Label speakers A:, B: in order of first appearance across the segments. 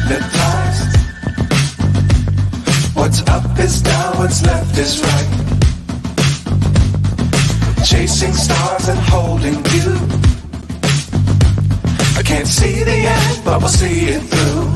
A: hypnotized. What's up is down, what's left is right. Chasing stars and holding you. I can't see the end, but we'll see it through.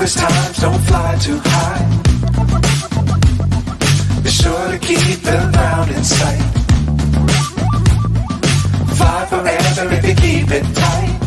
A: Times don't fly too high. Be sure to keep the ground in sight. Fly forever if you keep it tight.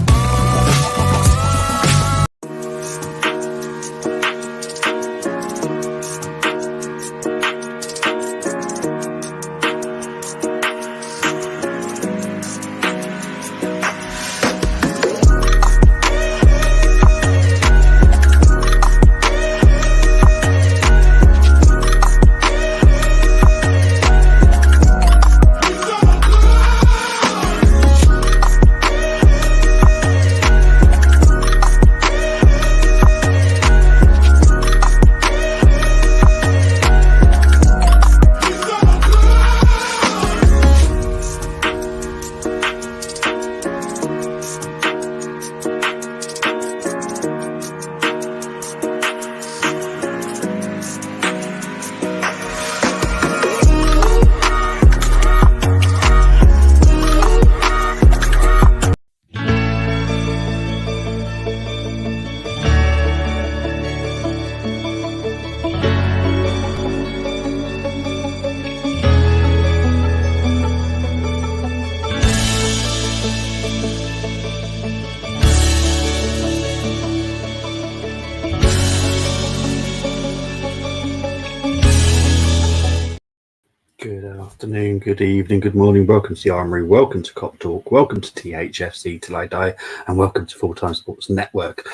B: Afternoon, good evening, good morning. Welcome to the Armory, welcome to Cop Talk, welcome to THFC Till I Die, and welcome to Full Time Sports Network.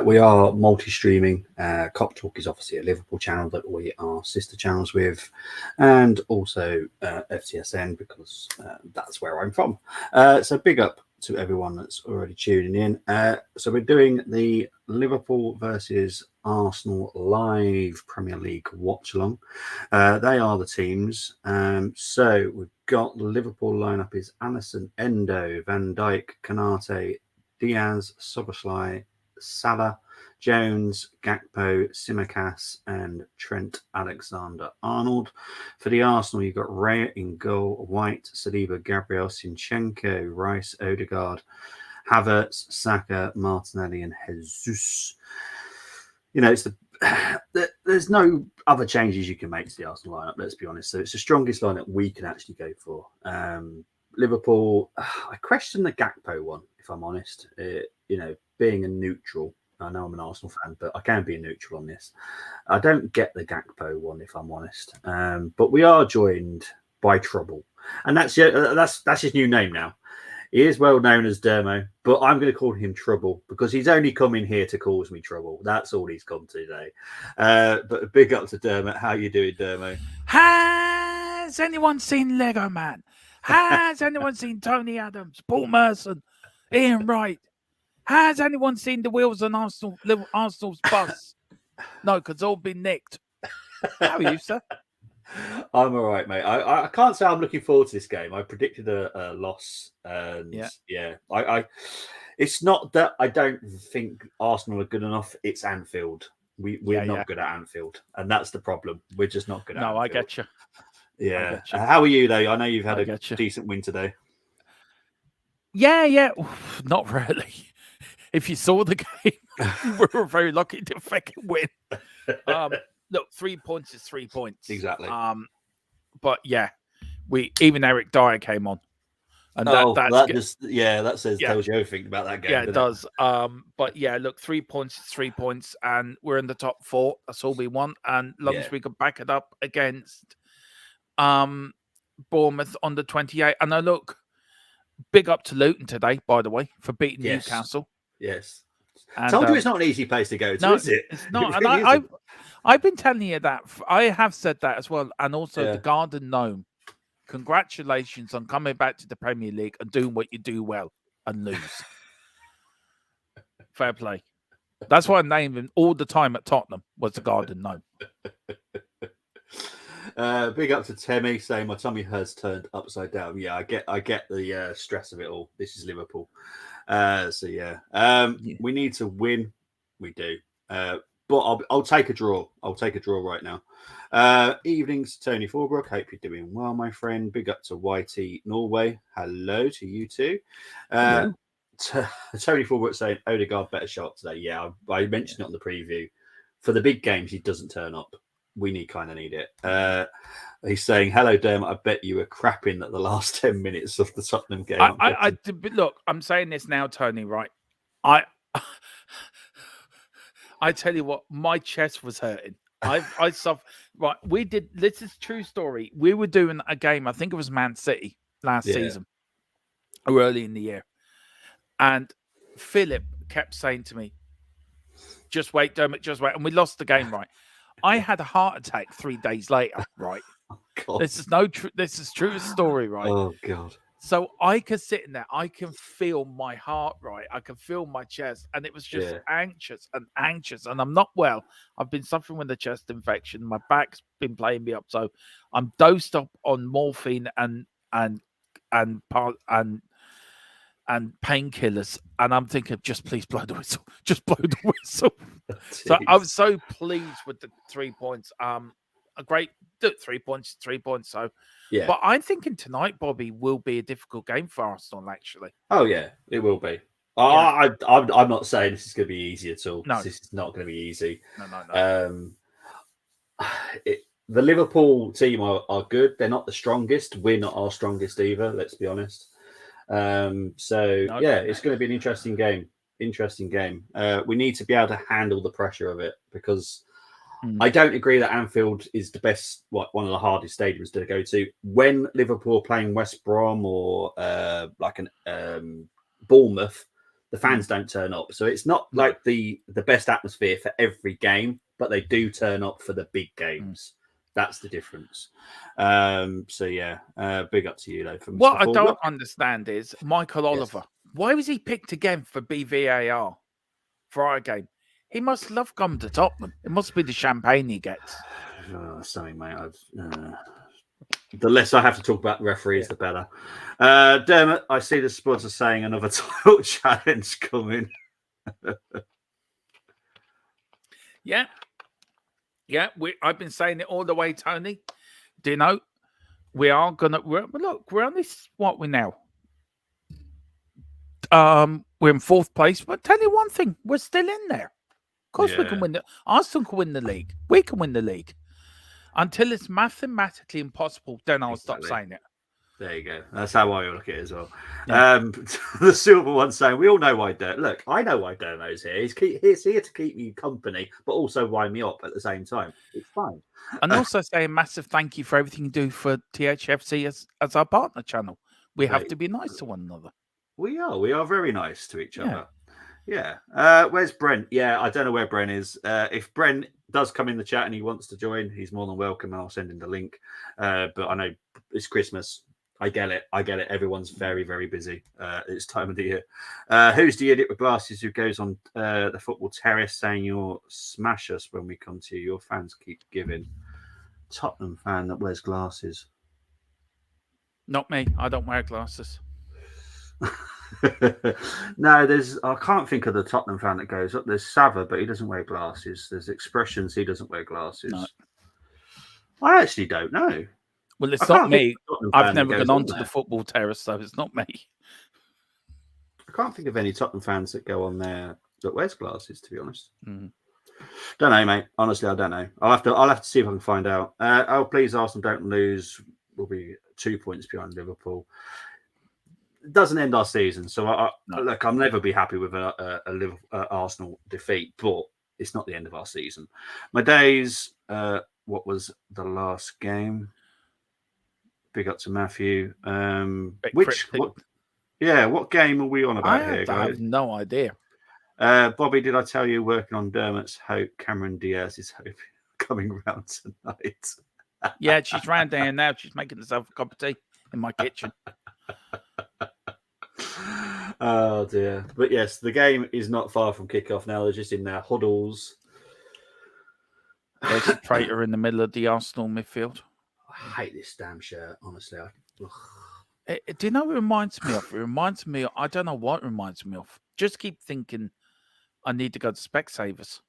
B: We are multi-streaming. Cop Talk is obviously a Liverpool channel that we are sister channels with, and also FCSN because that's where I'm from. So big up to everyone that's already tuning in. So we're doing the Liverpool versus Arsenal live Premier League watch-along. They are the teams. So we've got the Liverpool lineup is Alisson, Endo, Van Dijk, Kanate, Diaz, Szoboszlai, Salah, Jones, Gakpo, Tsimikas, and Trent Alexander-Arnold. For the Arsenal, you've got Raya in goal, White, Saliba, Gabriel, Zinchenko, Rice, Odegaard, Havertz, Saka, Martinelli, and Jesus. You know, it's there's no other changes you can make to the Arsenal lineup, let's be honest. So it's the strongest lineup we can actually go for. Liverpool, I question the Gakpo one, if I'm honest. Being a neutral, I know I'm an Arsenal fan, but I can be a neutral on this. I don't get the Gakpo one, if I'm honest. But we are joined by Trouble, and that's his new name now. He is well known as Dermo, but I'm going to call him Trouble because he's only come in here to cause me trouble. That's all he's come today. But big up to Dermot. How you doing, Dermo?
C: Has anyone seen Lego Man? Has anyone seen Tony Adams, Paul Merson, Ian Wright? Has anyone seen the wheels on Arsenal's bus? No, because they'll be nicked. How are you, sir?
B: I'm all right, mate. I can't say I'm looking forward to this game. I predicted a loss, and I it's not that I don't think Arsenal are good enough. It's Anfield. We're not good at Anfield, and that's the problem. We're just not good at Anfield.
C: I get you.
B: Yeah. How are you though? I know you've had a decent win today.
C: Yeah. Not really. If you saw the game, we were very lucky to fucking win. Look, 3 points is 3 points.
B: Exactly.
C: But yeah, even Eric Dyer came on, and that
B: tells you everything about that game.
C: Yeah, it does. But yeah, look, 3 points is 3 points, and we're in the top four. That's all we want, and as long as we can back it up against Bournemouth on the 28. And look, big up to Luton today, by the way, for beating Newcastle.
B: Yes.
C: And,
B: Told you it's not an easy place to go to,
C: no,
B: is it?
C: it's not.
B: It
C: And
B: really isn't.
C: I've been telling you that. I have said that as well. And also
B: Yeah.
C: the Garden Gnome. Congratulations on coming back to the Premier League and doing what you do well and lose. Fair play. That's why I named him all the time at Tottenham was the Garden Gnome.
B: Big up to Temmie saying my tummy has turned upside down. Yeah, I get the stress of it all. This is Liverpool. We need to win. We do. But I'll take a draw. I'll take a draw right now. Evenings, Tony Forbrook. Hope you're doing well, my friend. Big up to YT Norway. Hello to you too. Tony Forbrook saying Odegaard better shot today. Yeah, I mentioned it on the preview. For the big games, he doesn't turn up. We kind of need it. He's saying, hello, Dermot. I bet you were crapping at the last 10 minutes of the Tottenham game.
C: Look, I'm saying this now, Tony, right? I tell you what, my chest was hurting. I suffered. Right, we did. This is true story. We were doing a game. I think it was Man City last season, or early in the year, and Philip kept saying to me, "Just wait, Dermot. Just wait." And we lost the game. Right, I had a heart attack 3 days later. Right, this is true story. Right.
B: Oh God.
C: So I could sit in there. I can feel my heart, right? I can feel my chest. And it was just anxious. And I'm not well. I've been suffering with a chest infection. My back's been playing me up. So I'm dosed up on morphine and painkillers. And I'm thinking, just please blow the whistle. Just blow the whistle. So I was so pleased with the 3 points. A great 3 points. So
B: yeah.
C: But I'm thinking tonight, Bobby, will be a difficult game for Arsenal, actually.
B: Oh yeah, it will be. I'm not saying this is going to be easy at all.
C: No.
B: This is not going to be easy.
C: No.
B: The Liverpool team are good. They're not the strongest. We're not our strongest either. Let's be honest. It's going to be an interesting game. We need to be able to handle the pressure of it because I don't agree that Anfield is the best, one of the hardest stadiums to go to. When Liverpool are playing West Brom or Bournemouth, the fans don't turn up. So it's not like the best atmosphere for every game, but they do turn up for the big games. That's the difference. Big up to you, though.
C: What I don't understand is Michael Oliver. Why was he picked again for BVAR for our game? He must love coming to Tottenham. It must be the champagne he gets.
B: Something, mate. The less I have to talk about referees, the better. Dermot, I see the Spuds are saying another title challenge coming.
C: Yeah. I've been saying it all the way, Tony. Do you know? We are gonna. We're on this. What we now? We're in 4th place. But tell you one thing, we're still in there. Of course, we can win. Arsenal can win the league. We can win the league. Until it's mathematically impossible, then I'll stop saying it.
B: There you go. That's how I look at it as well. Yeah. The silver one saying, we all know why Dirt. Look, I know why Dermo's here. He's here to keep me company, but also wind me up at the same time. It's fine.
C: And also say a massive thank you for everything you do for THFC as our partner channel. We have to be nice to one another.
B: We are very nice to each other. Yeah. Where's Brent? Yeah, I don't know where Brent is. If Brent does come in the chat and he wants to join, he's more than welcome. I'll send him the link. But I know it's Christmas. I get it. Everyone's very, very busy. It's time of the year. Who's the idiot with glasses who goes on the football terrace saying you'll smash us when we come to you? Your fans keep giving. Tottenham fan that wears glasses.
C: Not me. I don't wear glasses.
B: No, I can't think of the Tottenham fan that goes up. There's Sava, but he doesn't wear glasses. There's Expressions, he doesn't wear glasses. No. I actually don't know.
C: Well, it's not me. I've never gone onto the football terrace, so it's not me.
B: I can't think of any Tottenham fans that go on there that wears glasses, to be honest.
C: Mm.
B: Don't know, mate. Honestly, I don't know. I'll have to see if I can find out. Please, Arsenal don't lose. We'll be 2 points behind Liverpool. It doesn't end our season, so look, I'll never be happy with a Arsenal defeat, but it's not the end of our season. My days. What was the last game? Big up to Matthew. What game are we on about here, guys?
C: I have no idea.
B: Bobby, did I tell you working on Dermot's hope? Cameron Diaz's hope coming round tonight.
C: Yeah, she's round there now. She's making herself a cup of tea in my kitchen.
B: Oh dear. But yes, the game is not far from kickoff now. They're just in their huddles.
C: There's a traitor in the middle of the Arsenal midfield.
B: I hate this damn shirt, honestly.
C: Do you know what it reminds me of? It reminds me of, I don't know what it reminds me of. Just keep thinking I need to go to Specsavers.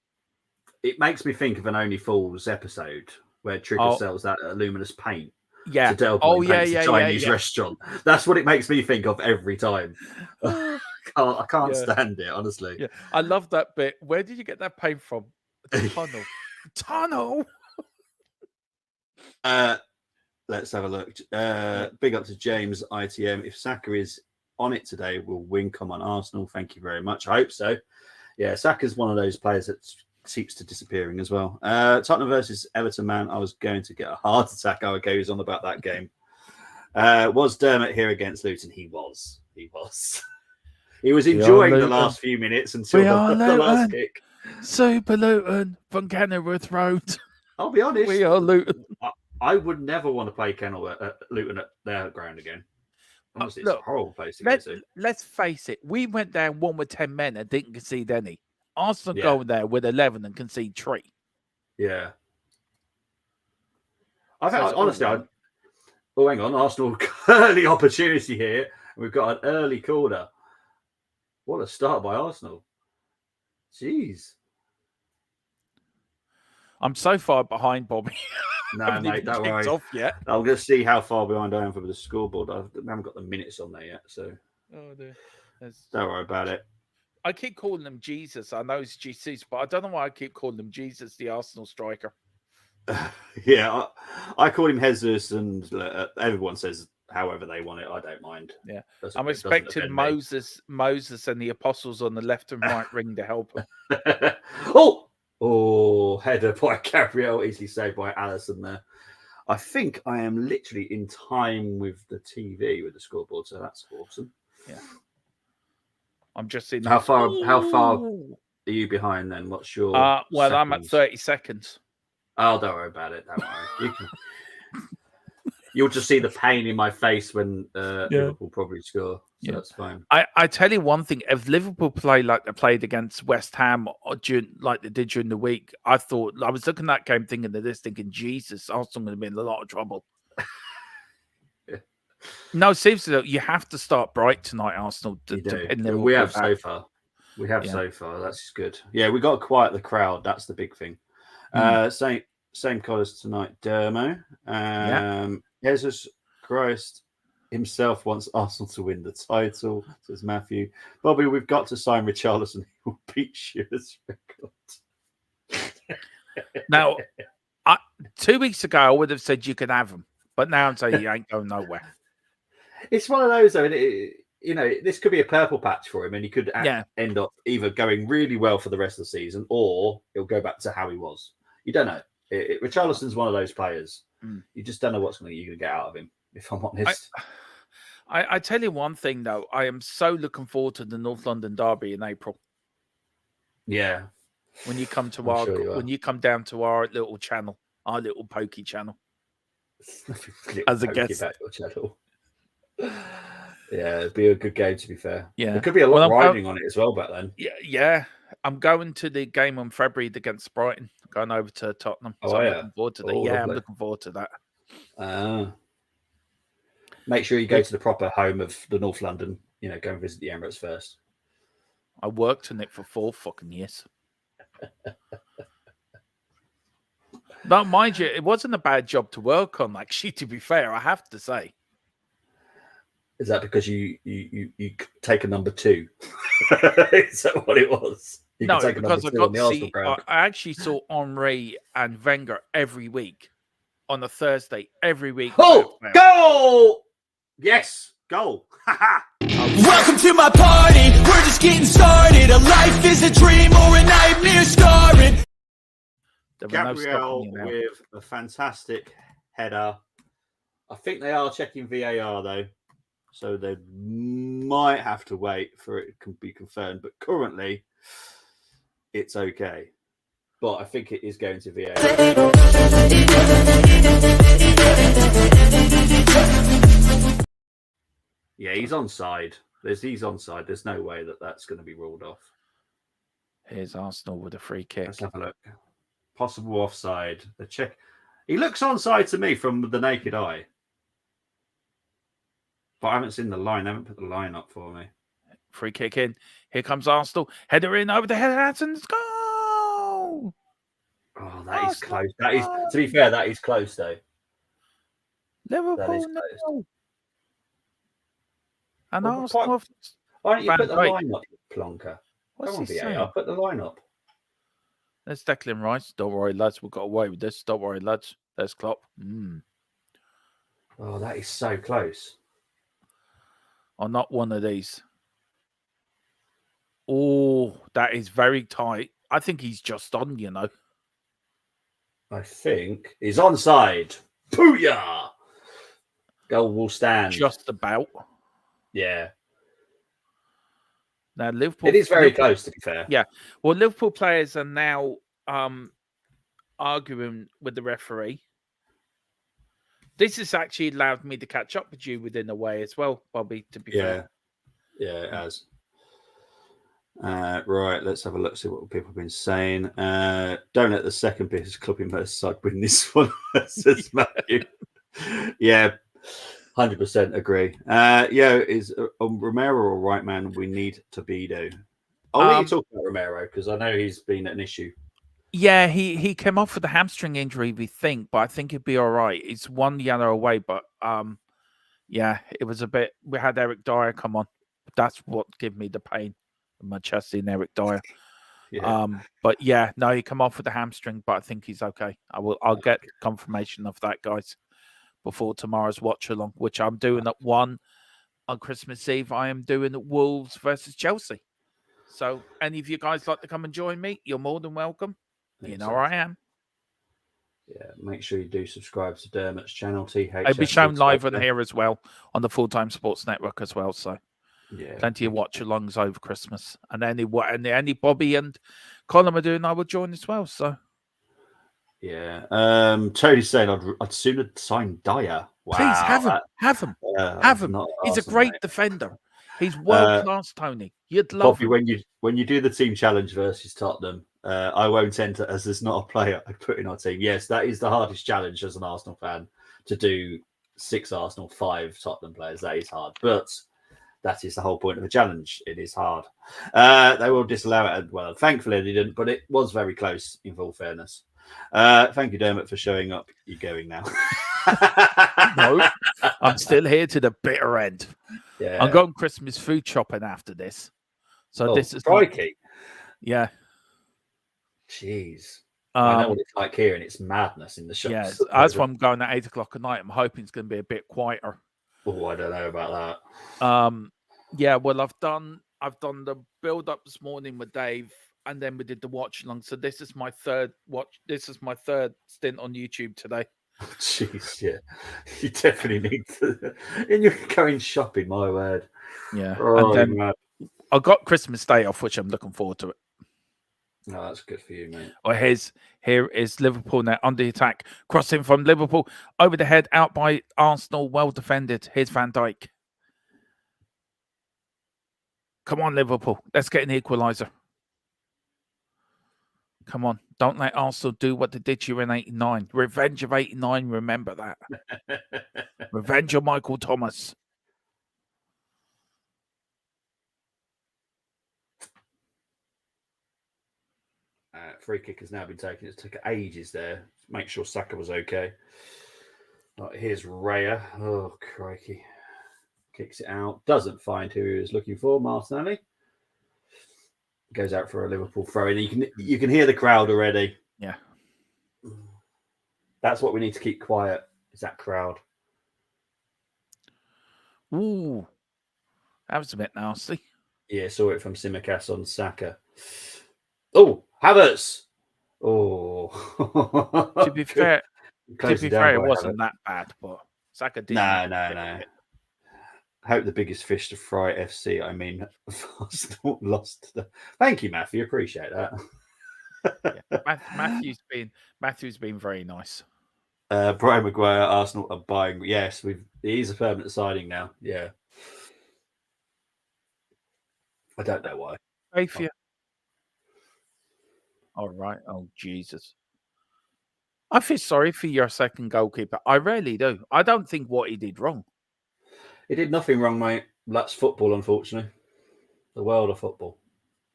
B: It makes me think of an Only Fools episode where Trigger sells that luminous paint.
C: Yeah.
B: To a Chinese restaurant. That's what it makes me think of every time. I can't stand it, honestly.
C: Yeah. I love that bit. Where did you get that paint from? The tunnel. Tunnel.
B: Let's have a look. Big up to James ITM. If Saka is on it today, we'll win. Come on, Arsenal. Thank you very much. I hope so. Yeah, Saka's one of those players that seeps to disappearing as well. Tottenham versus Everton, man. I was going to get a heart attack. How it goes on about that game. Was Dermot here against Luton? He was. He was enjoying the last few minutes until the last kick.
C: Super Luton from Kenilworth Road.
B: I'll be honest.
C: We are Luton.
B: I would never want to play Luton at their ground again. Honestly, it's a horrible place to go to.
C: Let's face it. We went down 1 with 10 men and didn't concede any. Arsenal go there with 11 and concede 3.
B: Yeah. Hang on. Arsenal early opportunity here. We've got an early corner. What a start by Arsenal. Jeez.
C: I'm so far behind, Bobby.
B: No, mate, don't worry.
C: Off yet.
B: I'll just see how far behind I am for the scoreboard. I haven't got the minutes on there yet, so don't worry about it.
C: I keep calling them Jesus. I know it's Jesus, but I don't know why I keep calling him Jesus, the Arsenal striker.
B: Yeah, I call him Jesus, and everyone says however they want it. I don't mind.
C: Yeah, I'm expecting Moses and the apostles on the left and right ring to help him.
B: Oh, header by Gabriel, easily saved by Allison there. I think I am literally in time with the TV with the scoreboard, so that's awesome.
C: Yeah. I'm just seeing
B: how far are you behind then? What's your
C: well,
B: seconds?
C: I'm at 30 seconds.
B: Oh, don't worry about it. Don't worry. You'll just see the pain in my face when Liverpool probably score. So that's fine.
C: I tell you one thing: if Liverpool play like they played against West Ham or like they did during the week, I was looking at that game thinking, Jesus, Arsenal going to be in a lot of trouble. No, seriously, you have to start bright tonight, Arsenal.
B: We have so far. So far. That's good. Yeah, we got to quiet the crowd. That's the big thing. Same colours tonight, Dermo. Jesus Christ himself wants Arsenal to win the title, says Matthew. Bobby, we've got to sign Richarlison. He will beat Shearer's record.
C: Now, 2 weeks ago, I would have said you could have him, but now I'm saying he ain't going nowhere.
B: It's one of those, though. This could be a purple patch for him, and he could end up either going really well for the rest of the season, or he'll go back to how he was. You don't know. Richarlison's one of those players. You just don't know what's going to get out of him, if I'm honest.
C: I tell you one thing, though. I am so looking forward to the North London derby in April.
B: Yeah.
C: When you come to when you come down to our little channel, our little pokey channel, as a guest.
B: Channel. Yeah, it'd be a good game, to be fair.
C: Yeah.
B: There could be a lot of riding on it as well back then.
C: Yeah. I'm going to the game on February against Brighton, going over to Tottenham. So I'm looking forward to that. Yeah, I'm looking forward to that.
B: Make sure you go to the proper home of the North London. Go and visit the Emirates first.
C: I worked in it for 4 fucking years. Now, mind you, it wasn't a bad job to work on, actually, to be fair, I have to say.
B: Is that because you take a number 2? Is that what it was?
C: No, because I got to see. I actually saw Henry and Wenger every week on a Thursday. Every week.
B: Oh, goal! Yes, goal.
D: Welcome to my party. We're just getting started. A life is a dream or a nightmare scarring.
B: Gabriel with a fantastic header. I think they are checking VAR though. So there might have to wait for it to be confirmed, but currently it's okay. But I think it is going to VAR. Yeah, he's onside. He's onside. There's no way that that's going to be ruled off.
C: Here's Arsenal with a free kick.
B: Let's have a look. Possible offside. The check. He looks onside to me from the naked eye. But I haven't seen the line. They haven't put the line up for me.
C: Free kick in. Here comes Arsenal. Header in over the head. Let's go!
B: Oh, that is close. That is, to be fair, that is close though.
C: Liverpool. No. And Arsenal.
B: Why don't you put the line up, Plonker?
C: What's
B: Come on,
C: he
B: VAR,
C: saying?
B: put the line up.
C: There's Declan Rice. Don't worry, lads. We've got away with this. Don't worry, lads. There's Klopp.
B: Oh, that is so close.
C: Or not one of these. Oh, that is very tight. I think he's just on, you know.
B: I think he's onside. Booyah! Goal will stand.
C: Just about.
B: Yeah.
C: Now Liverpool.
B: It is very close, to be fair.
C: Yeah. Well, Liverpool players are now arguing with the referee. This has actually allowed me to catch up with you within a way as well, Bobby, to be fair.
B: Yeah, it has. Right, let's have a look, see what people have been saying. Don't let the second biggest club in Merseyside win this one, says Matthew. Yeah, 100% agree. Is Romero or right man? We need Tobido. I'll let you talk about Romero because I know he's been an issue.
C: Yeah, he came off with a hamstring injury, we think, but I think he'd be all right. It's one yellow away, but yeah, it was a bit. We had Eric Dyer come on. That's what gave me the pain in my chest in Eric Dyer.
B: Yeah.
C: But yeah, no, he come off with a hamstring, but I think he's okay. I'll get confirmation of that, guys, before tomorrow's watch-along, which I'm doing at 1 on Christmas Eve. I am doing Wolves versus Chelsea. So any of you guys like to come and join me, you're more than welcome. You know where I am.
B: Yeah, make sure you do subscribe to Dermot's channel, THF.
C: It'll be shown live on here as well, on the Full-Time Sports Network as well. So
B: yeah,
C: plenty of watch-alongs over Christmas. And any Bobby and Colin are doing, I will join as well. So
B: yeah. Tony's saying I'd sooner sign Dyer. Wow.
C: Please have him. Have him. He's a great defender. He's world class, Tony. You'd love
B: Bobby,
C: him.
B: when you do the team challenge versus Tottenham, I won't enter as there's not a player I put in our team. Yes, that is the hardest challenge as an Arsenal fan, to do 6 Arsenal, 5 Tottenham players. That is hard, but that is the whole point of the challenge. It is hard. They will disallow it. Well, thankfully they didn't, but it was very close in full fairness. Thank you, Dermot, for showing up. You're going now.
C: No, I'm still here to the bitter end.
B: Yeah.
C: I'm going Christmas food shopping after this. So this is
B: crikey.
C: Yeah.
B: Jeez. I know what it's like here, and it's madness in the shops.
C: Yeah, that's why I'm going at 8 o'clock at night. I'm hoping it's going to be a bit quieter.
B: Oh, I don't know about that.
C: Yeah, well, I've done the build up this morning with Dave, and then we did the watch along. So this is my third watch. This is my third stint on YouTube today.
B: Jeez, yeah, you definitely need to. And you're going shopping, my word.
C: Yeah,
B: oh,
C: and then I got Christmas Day off, which I'm looking forward to it.
B: No, that's good for you, mate.
C: Or here is Liverpool now under attack, crossing from Liverpool over the head, out by Arsenal, well defended. Here's Van Dijk. Come on, Liverpool, let's get an equaliser. Come on, don't let Arsenal do what they did to you in '89. Revenge of '89, remember that. Revenge of Michael Thomas.
B: Free kick has now been taken. It took ages there. Make sure Saka was okay. Right, here's Raya. Oh, crikey. Kicks it out. Doesn't find who he was looking for. Martinelli. Goes out for a Liverpool throw in. You can hear the crowd already.
C: Yeah.
B: That's what we need to keep quiet, is that crowd.
C: Ooh. That was a bit nasty.
B: Yeah, saw it from Tsimikas on Saka. Oh, Havertz. Oh.
C: To be fair, it wasn't that bad, but Saka didn't.
B: No. I hope the biggest fish to fry FC. I mean, Arsenal lost. Thank you, Matthew. Appreciate that.
C: Yeah. Matthew's been very nice.
B: Brian Maguire, Arsenal are buying. Yes, he's a permanent signing now. Yeah, I don't know why.
C: Pray for you. All right. Oh Jesus. I feel sorry for your second goalkeeper. I really do. I don't think what he did wrong.
B: He did nothing wrong, mate. That's football, unfortunately. The world of football.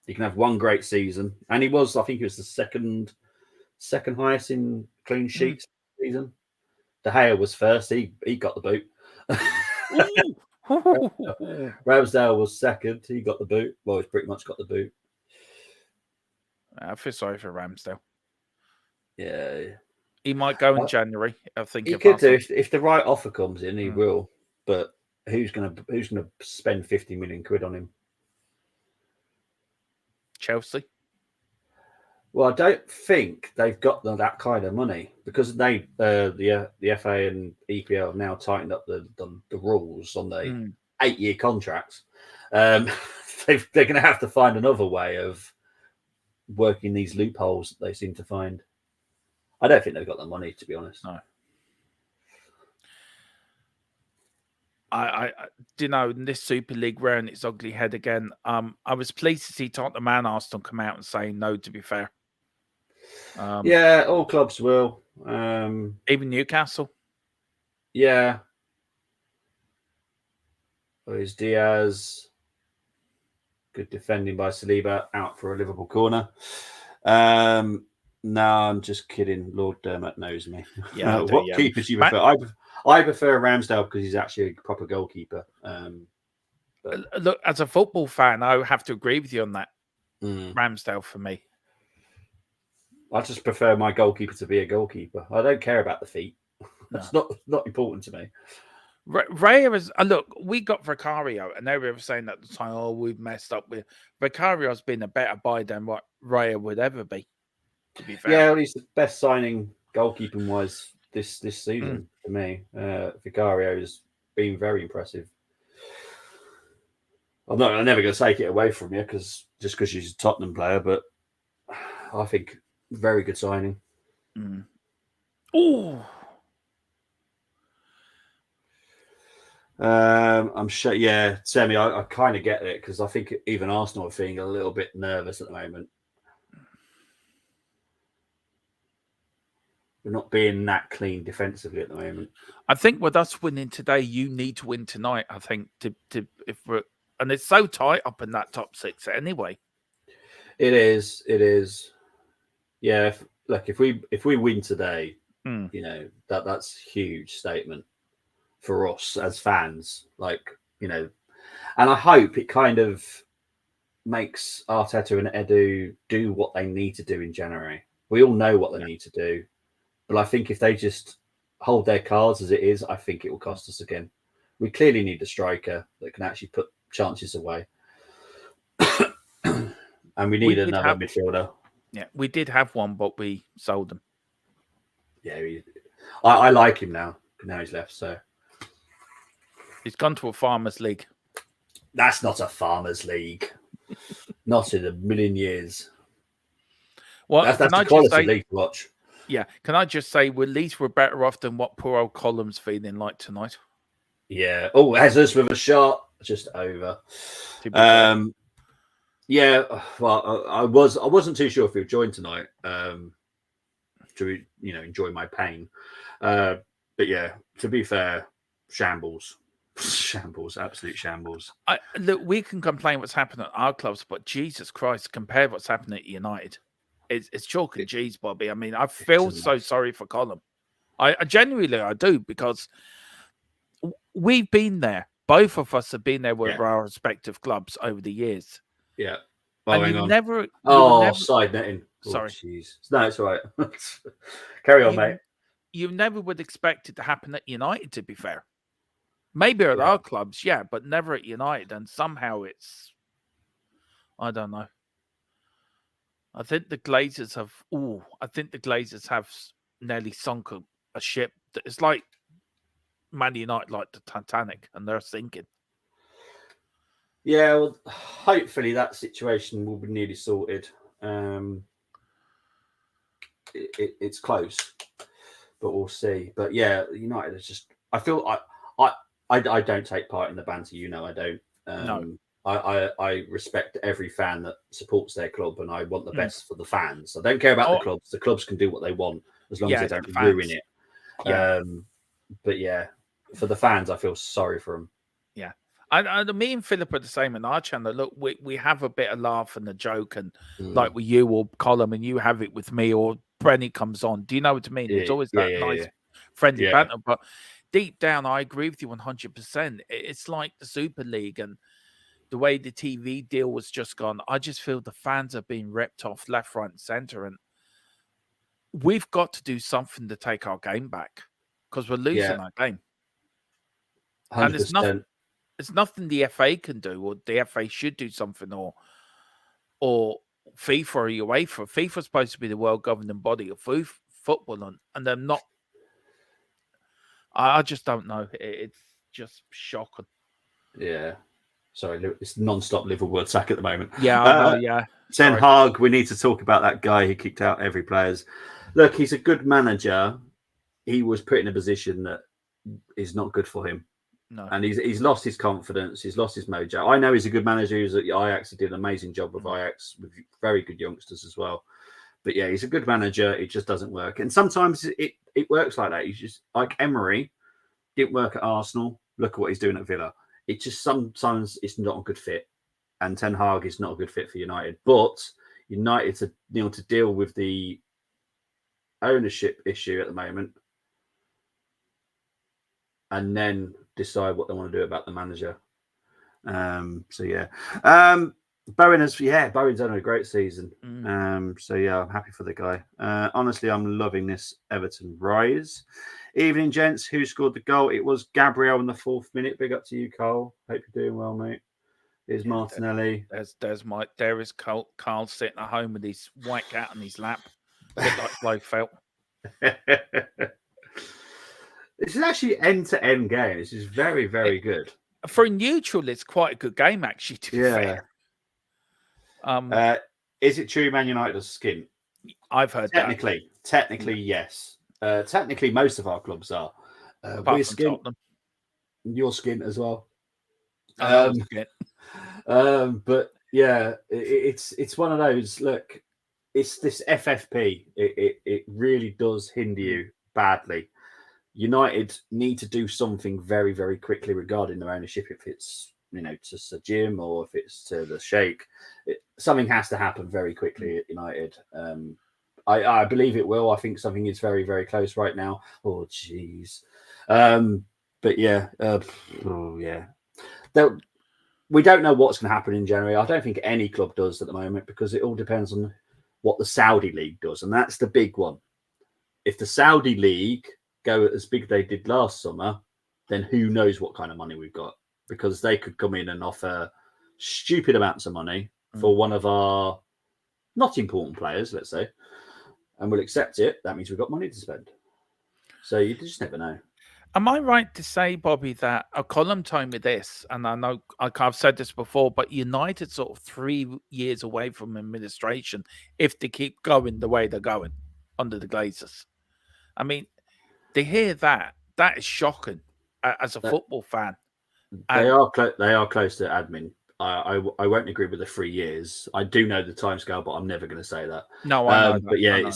B: You can have one great season, and he was. I think he was the second highest in clean sheets season. De Gea was first. He got the boot. Ramsdale was second. He got the boot. Well, he's pretty much got the boot.
C: I feel sorry for Ramsdale.
B: Yeah,
C: he might go in January. I think
B: he could do if the right offer comes in. He will. But who's gonna spend 50 million quid on him?
C: Chelsea.
B: Well, I don't think they've got that kind of money because the FA and EPL have now tightened up the rules on the 8-year contracts. They're going to have to find another way of working these loopholes that they seem to find. I don't think they've got the money, to be honest.
C: No. I do you know, in this Super League rearing its ugly head again. I was pleased to see Tottenham and Arsenal come out and say no, to be fair.
B: Yeah, all clubs will.
C: Even Newcastle.
B: Yeah. There's Diaz. Good defending by Saliba, out for a Liverpool corner. No, I'm just kidding. Lord Dermot knows me.
C: Yeah,
B: what keepers do you prefer? I prefer Ramsdale because he's actually a proper goalkeeper.
C: Look, as a football fan, I have to agree with you on that. Ramsdale for me.
B: I just prefer my goalkeeper to be a goalkeeper. I don't care about the feet. That's not important to me.
C: Raya is look. We got Vicario, and they were saying at the time, "Oh, we've messed up with Vicario's been a better buy than what Raya would ever be." To be fair,
B: yeah, well, he's the best signing goalkeeping wise this season for me. Vicario has been very impressive. I'm never going to take it away from you because she's a Tottenham player, but I think very good signing.
C: Oh.
B: I'm sure. Yeah, Sammy, I kind of get it because I think even Arsenal are feeling a little bit nervous at the moment. We're not being that clean defensively at the moment.
C: I think with us winning today, you need to win tonight. I think and it's so tight up in that top six anyway.
B: It is. Yeah. If we win today, you know that's a huge statement for us as fans. And I hope it kind of makes Arteta and Edu do what they need to do in January. We all know what they need to do. But I think if they just hold their cards as it is, I think it will cost us again. We clearly need a striker that can actually put chances away. And we need another midfielder.
C: Yeah, we did have one, but we sold him.
B: Yeah, I like him now. Now he's left, so.
C: He's gone to a farmers league.
B: That's not a farmers league. Not in a million years.
C: Well,
B: that's the quality league to watch.
C: Yeah, can I just say, at least we're better off than what poor old Column's feeling like tonight.
B: Yeah. Oh, Jesus with a shot, just over. Yeah. Well, I wasn't too sure if he'd join tonight. To enjoy my pain. But yeah, to be fair, shambles, absolute shambles.
C: Look, we can complain what's happened at our clubs, but Jesus Christ, compare what's happening at United. It's chalk and cheese, Bobby. I mean, I feel so sorry for Colin. I genuinely do, because we've been there. Both of us have been there with our respective clubs over the years.
B: Yeah.
C: Oh, and you never.
B: Side netting.
C: Sorry.
B: No, it's all right. Carry on, mate.
C: You never would expect it to happen at United, to be fair. Maybe at our clubs, but never at United. And somehow it's, I don't know. I think the Glazers have nearly sunk a ship. It's like Man United, like the Titanic, and they're sinking.
B: Yeah, well, hopefully that situation will be nearly sorted. It's close, but we'll see. But yeah, United is just. I feel I don't take part in the banter. I don't.
C: No.
B: I respect every fan that supports their club, and I want the
C: Mm.
B: best for the fans. I don't care about
C: Oh,
B: the clubs. The clubs can do what they want as long as they
C: it's the
B: don't ruin
C: fans.
B: it.
C: Yeah.
B: But yeah, for the fans, I feel sorry for them.
C: Yeah. And me and Philip are the same in our channel. Look, we have a bit of laugh and a joke, and like with you or Colin, and you have it with me, or Brenny comes on. Do you know what I mean? There's always that nice, friendly
B: Yeah.
C: banter. But deep down, I agree with you 100%. It's like the Super League and the way the TV deal was just gone. I just feel the fans are being ripped off left, right, and center, and we've got to do something to take our game back because we're losing our game. And
B: 100%.
C: it's nothing the FA can do, or the FA should do something, or FIFA or UEFA. FIFA's supposed to be the world governing body of football, and they're not. I just don't know. It's just shocking.
B: Yeah. Sorry, it's non-stop Liverpool attack at the moment.
C: Yeah, I know. Yeah.
B: Ten Hag, we need to talk about that guy who kicked out every players. Look, he's a good manager. He was put in a position that is not good for him.
C: No.
B: And he's lost his confidence. He's lost his mojo. I know he's a good manager. He was at Ajax. He did an amazing job with Ajax with very good youngsters as well. But yeah, he's a good manager. It just doesn't work. And sometimes it works like that. He's just like Emery didn't work at Arsenal. Look at what he's doing at Villa. It just sometimes it's not a good fit. And Ten Hag is not a good fit for United. But United to deal with the ownership issue at the moment and then decide what they want to do about the manager. So yeah. Bowen's done a great season. So yeah, I'm happy for the guy. Honestly, I'm loving this Everton rise. Evening, gents. Who scored the goal? It was Gabriel in the 4th minute. Big up to you, Cole. Hope you're doing well, mate. Here's Martinelli.
C: There is Carl sitting at home with his white cat on his lap. A bit like Blofeld.
B: This is actually end-to-end game. This is very, very good.
C: For a neutral, it's quite a good game, actually, to be fair.
B: Is it true Man United are skint?
C: I've heard
B: Technically, yes. Technically, most of our clubs are. We're skint. You're skint as well. But yeah, it's one of those. Look, it's this FFP. It really does hinder you badly. United need to do something very, very quickly regarding their ownership. If it's to Sir Jim or if it's to the Sheikh, something has to happen very quickly at United. I believe it will. I think something is very, very close right now. Oh, jeez. But yeah, we don't know what's going to happen in January. I don't think any club does at the moment because it all depends on what the Saudi League does, and that's the big one. If the Saudi League go as big as they did last summer, then who knows what kind of money we've got, because they could come in and offer stupid amounts of money for one of our not important players, let's say, and we'll accept it. That means we've got money to spend. So you just never know.
C: Am I right to say, Bobby, that a column told me this, and I know I've said this before, but United sort of 3 years away from administration if they keep going the way they're going under the Glazers. I mean, to hear that is shocking as a football fan.
B: They are close to admin. I won't agree with the 3 years. I do know the timescale, but I'm never going to say that.
C: No, I know that.
B: But yeah,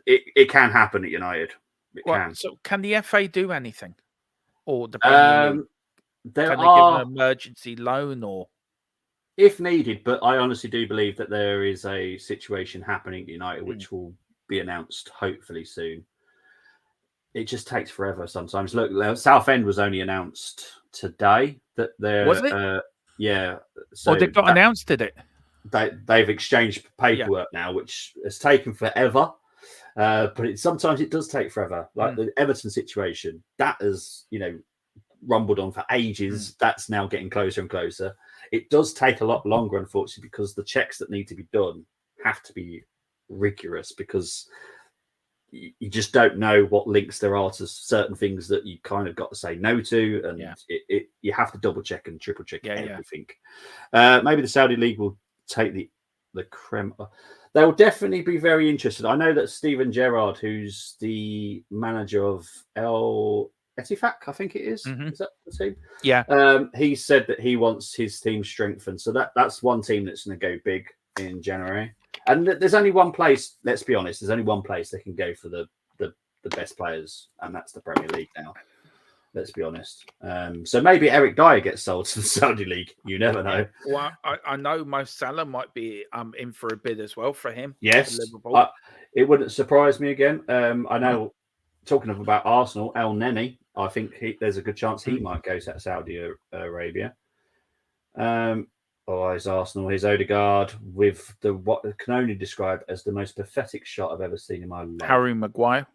B: it can happen at United. It can.
C: So can the FA do anything, or the Premier League? Can they give an emergency loan or
B: if needed? But I honestly do believe that there is a situation happening at United which will be announced hopefully soon. It just takes forever sometimes. Look, Southend was only announced today that they're
C: was it?
B: Yeah. So
C: they got announced, did it?
B: They've exchanged paperwork now, which has taken forever. But sometimes it does take forever. Like the Everton situation, that has rumbled on for ages. That's now getting closer and closer. It does take a lot longer, unfortunately, because the checks that need to be done have to be rigorous, because you just don't know what links there are to certain things that you kind of got to say no to, and you have to double check and triple check everything. Maybe the Saudi League will take the creme. They will definitely be very interested. I know that Steven Gerrard, who's the manager of El Ettifaq, I think it is. Is that the team?
C: Yeah.
B: He said that he wants his team strengthened. So that's one team that's going to go big in January. And there's only one place, let's be honest, there's only one place they can go for the best players, and that's the Premier League now. Let's be honest. So maybe Eric Dyer gets sold to the Saudi League. You never know.
C: Well, I know Mo Salah might be in for a bid as well for him.
B: Yes.
C: For Liverpool.
B: It wouldn't surprise me again. I know, talking about Arsenal, El Neni, I think there's a good chance he might go to Saudi Arabia. His Arsenal, his Odegaard, with what can only describe as the most pathetic shot I've ever seen in my life.
C: Harry Maguire.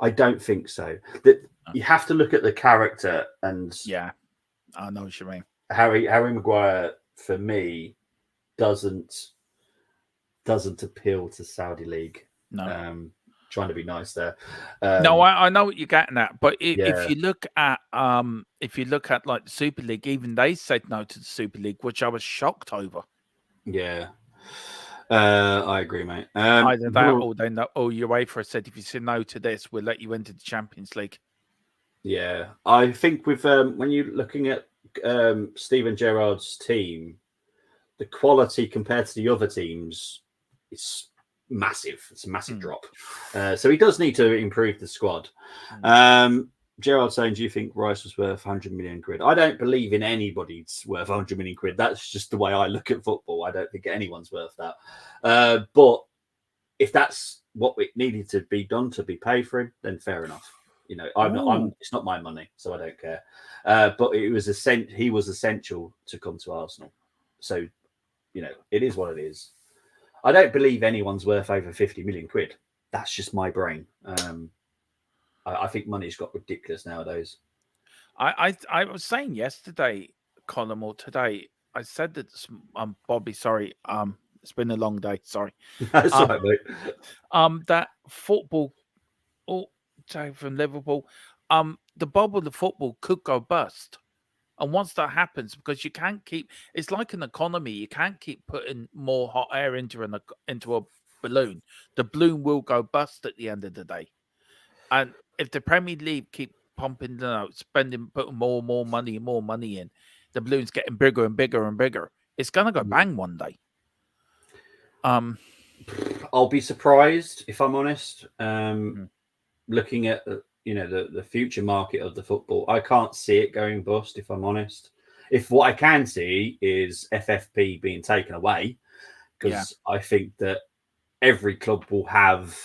B: I don't think so. That you have to look at the character, and
C: I know what you mean.
B: Harry Maguire for me doesn't appeal to Saudi League.
C: No.
B: Trying to be nice there.
C: No, I know what you're getting at, but if you look at like the Super League, even they said no to the Super League, which I was shocked over.
B: Yeah. I agree, mate.
C: Either that or they know, UEFA said if you say no to this, we'll let you into the Champions League.
B: Yeah, I think with when you're looking at Steven Gerrard's team, the quality compared to the other teams is massive. It's a massive drop. So he does need to improve the squad. Gerrard saying, do you think Rice was worth 100 million quid? I don't believe in anybody's worth 100 million quid. That's just the way I look at football. I don't think anyone's worth that. But if that's what it needed to be done to be paid for him, then fair enough. You know, it's not my money, so I don't care. But he was essential to come to Arsenal. So, you know, it is what it is. I don't believe anyone's worth over 50 million quid. That's just my brain. I think money's got ridiculous nowadays.
C: I was saying yesterday, Colin, or today, I said that Bobby, sorry, it's been a long day, sorry.
B: That's right, mate.
C: That football from Liverpool, the bubble of football could go bust. And once that happens, because you can't keep, it's like an economy, you can't keep putting more hot air into a balloon. The balloon will go bust at the end of the day. And if the Premier League keep pumping, putting more and more money in, the balloon's getting bigger and bigger and bigger. It's gonna go bang one day.
B: I'll be surprised if I'm honest. Looking at the future market of the football, I can't see it going bust. If I'm honest, if what I can see is FFP being taken away, because I think that every club will have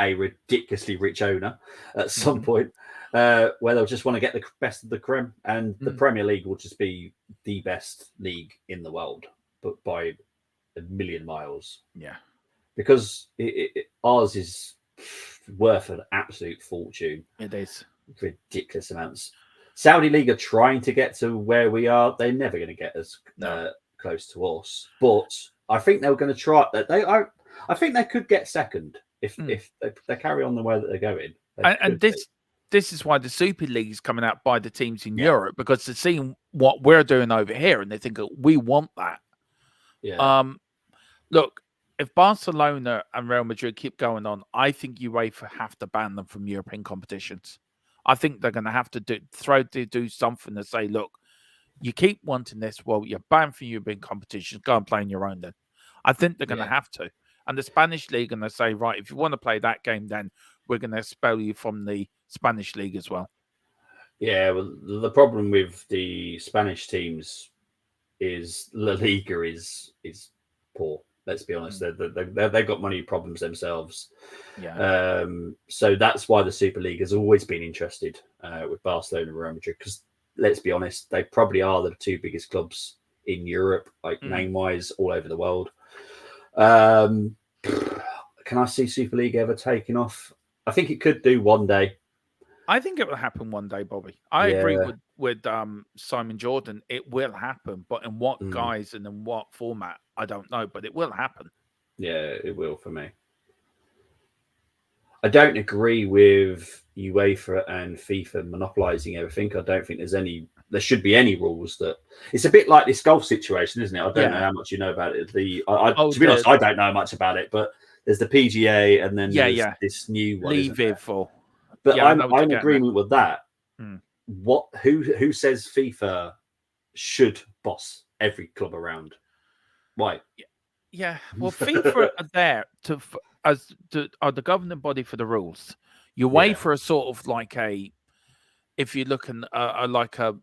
B: a ridiculously rich owner at some point, where they'll just want to get the best of the creme, and the Premier League will just be the best league in the world, but by a million miles.
C: Yeah,
B: because ours is worth an absolute fortune.
C: It is
B: ridiculous amounts. Saudi League are trying to get to where we are. They're never going to get as close to us, but I think they're going to try. I think they could get second if they carry on the way that they're going.
C: And this is why the Super League is coming out by the teams in Europe, because they're seeing what we're doing over here, and they think we want that.
B: Yeah.
C: Look, if Barcelona and Real Madrid keep going on, I think UEFA have to ban them from European competitions. I think they're going to have to do something to say, look, you keep wanting this, well, you're banned from European competitions. Go and play on your own then. I think they're going to have to. And the Spanish league are going to say, right, if you want to play that game, then we're going to expel you from the Spanish league as well. Yeah,
B: well, the problem with the Spanish teams is La Liga is poor. Let's be honest. They've got money problems themselves.
C: Yeah.
B: So that's why the Super League has always been interested with Barcelona and Real Madrid, because let's be honest, they probably are the two biggest clubs in Europe, like name-wise, all over the world. Can I see Super League ever taking off? I think it could do one day.
C: I think it will happen one day, Bobby. I agree with Simon Jordan. It will happen, but in what guise and in what format, I don't know. But it will happen.
B: Yeah, it will for me. I don't agree with UEFA and FIFA monopolising everything. I don't think there should be any rules that. It's a bit like this golf situation, isn't it? I don't know how much you know about it. To be honest, I don't know much about it, but there's the PGA and then there's this new one. But I'm in agreement with that. Who says FIFA should boss every club around? Why?
C: Yeah, well, FIFA are there are the governing body for the rules. UEFA are sort of like if you're looking like a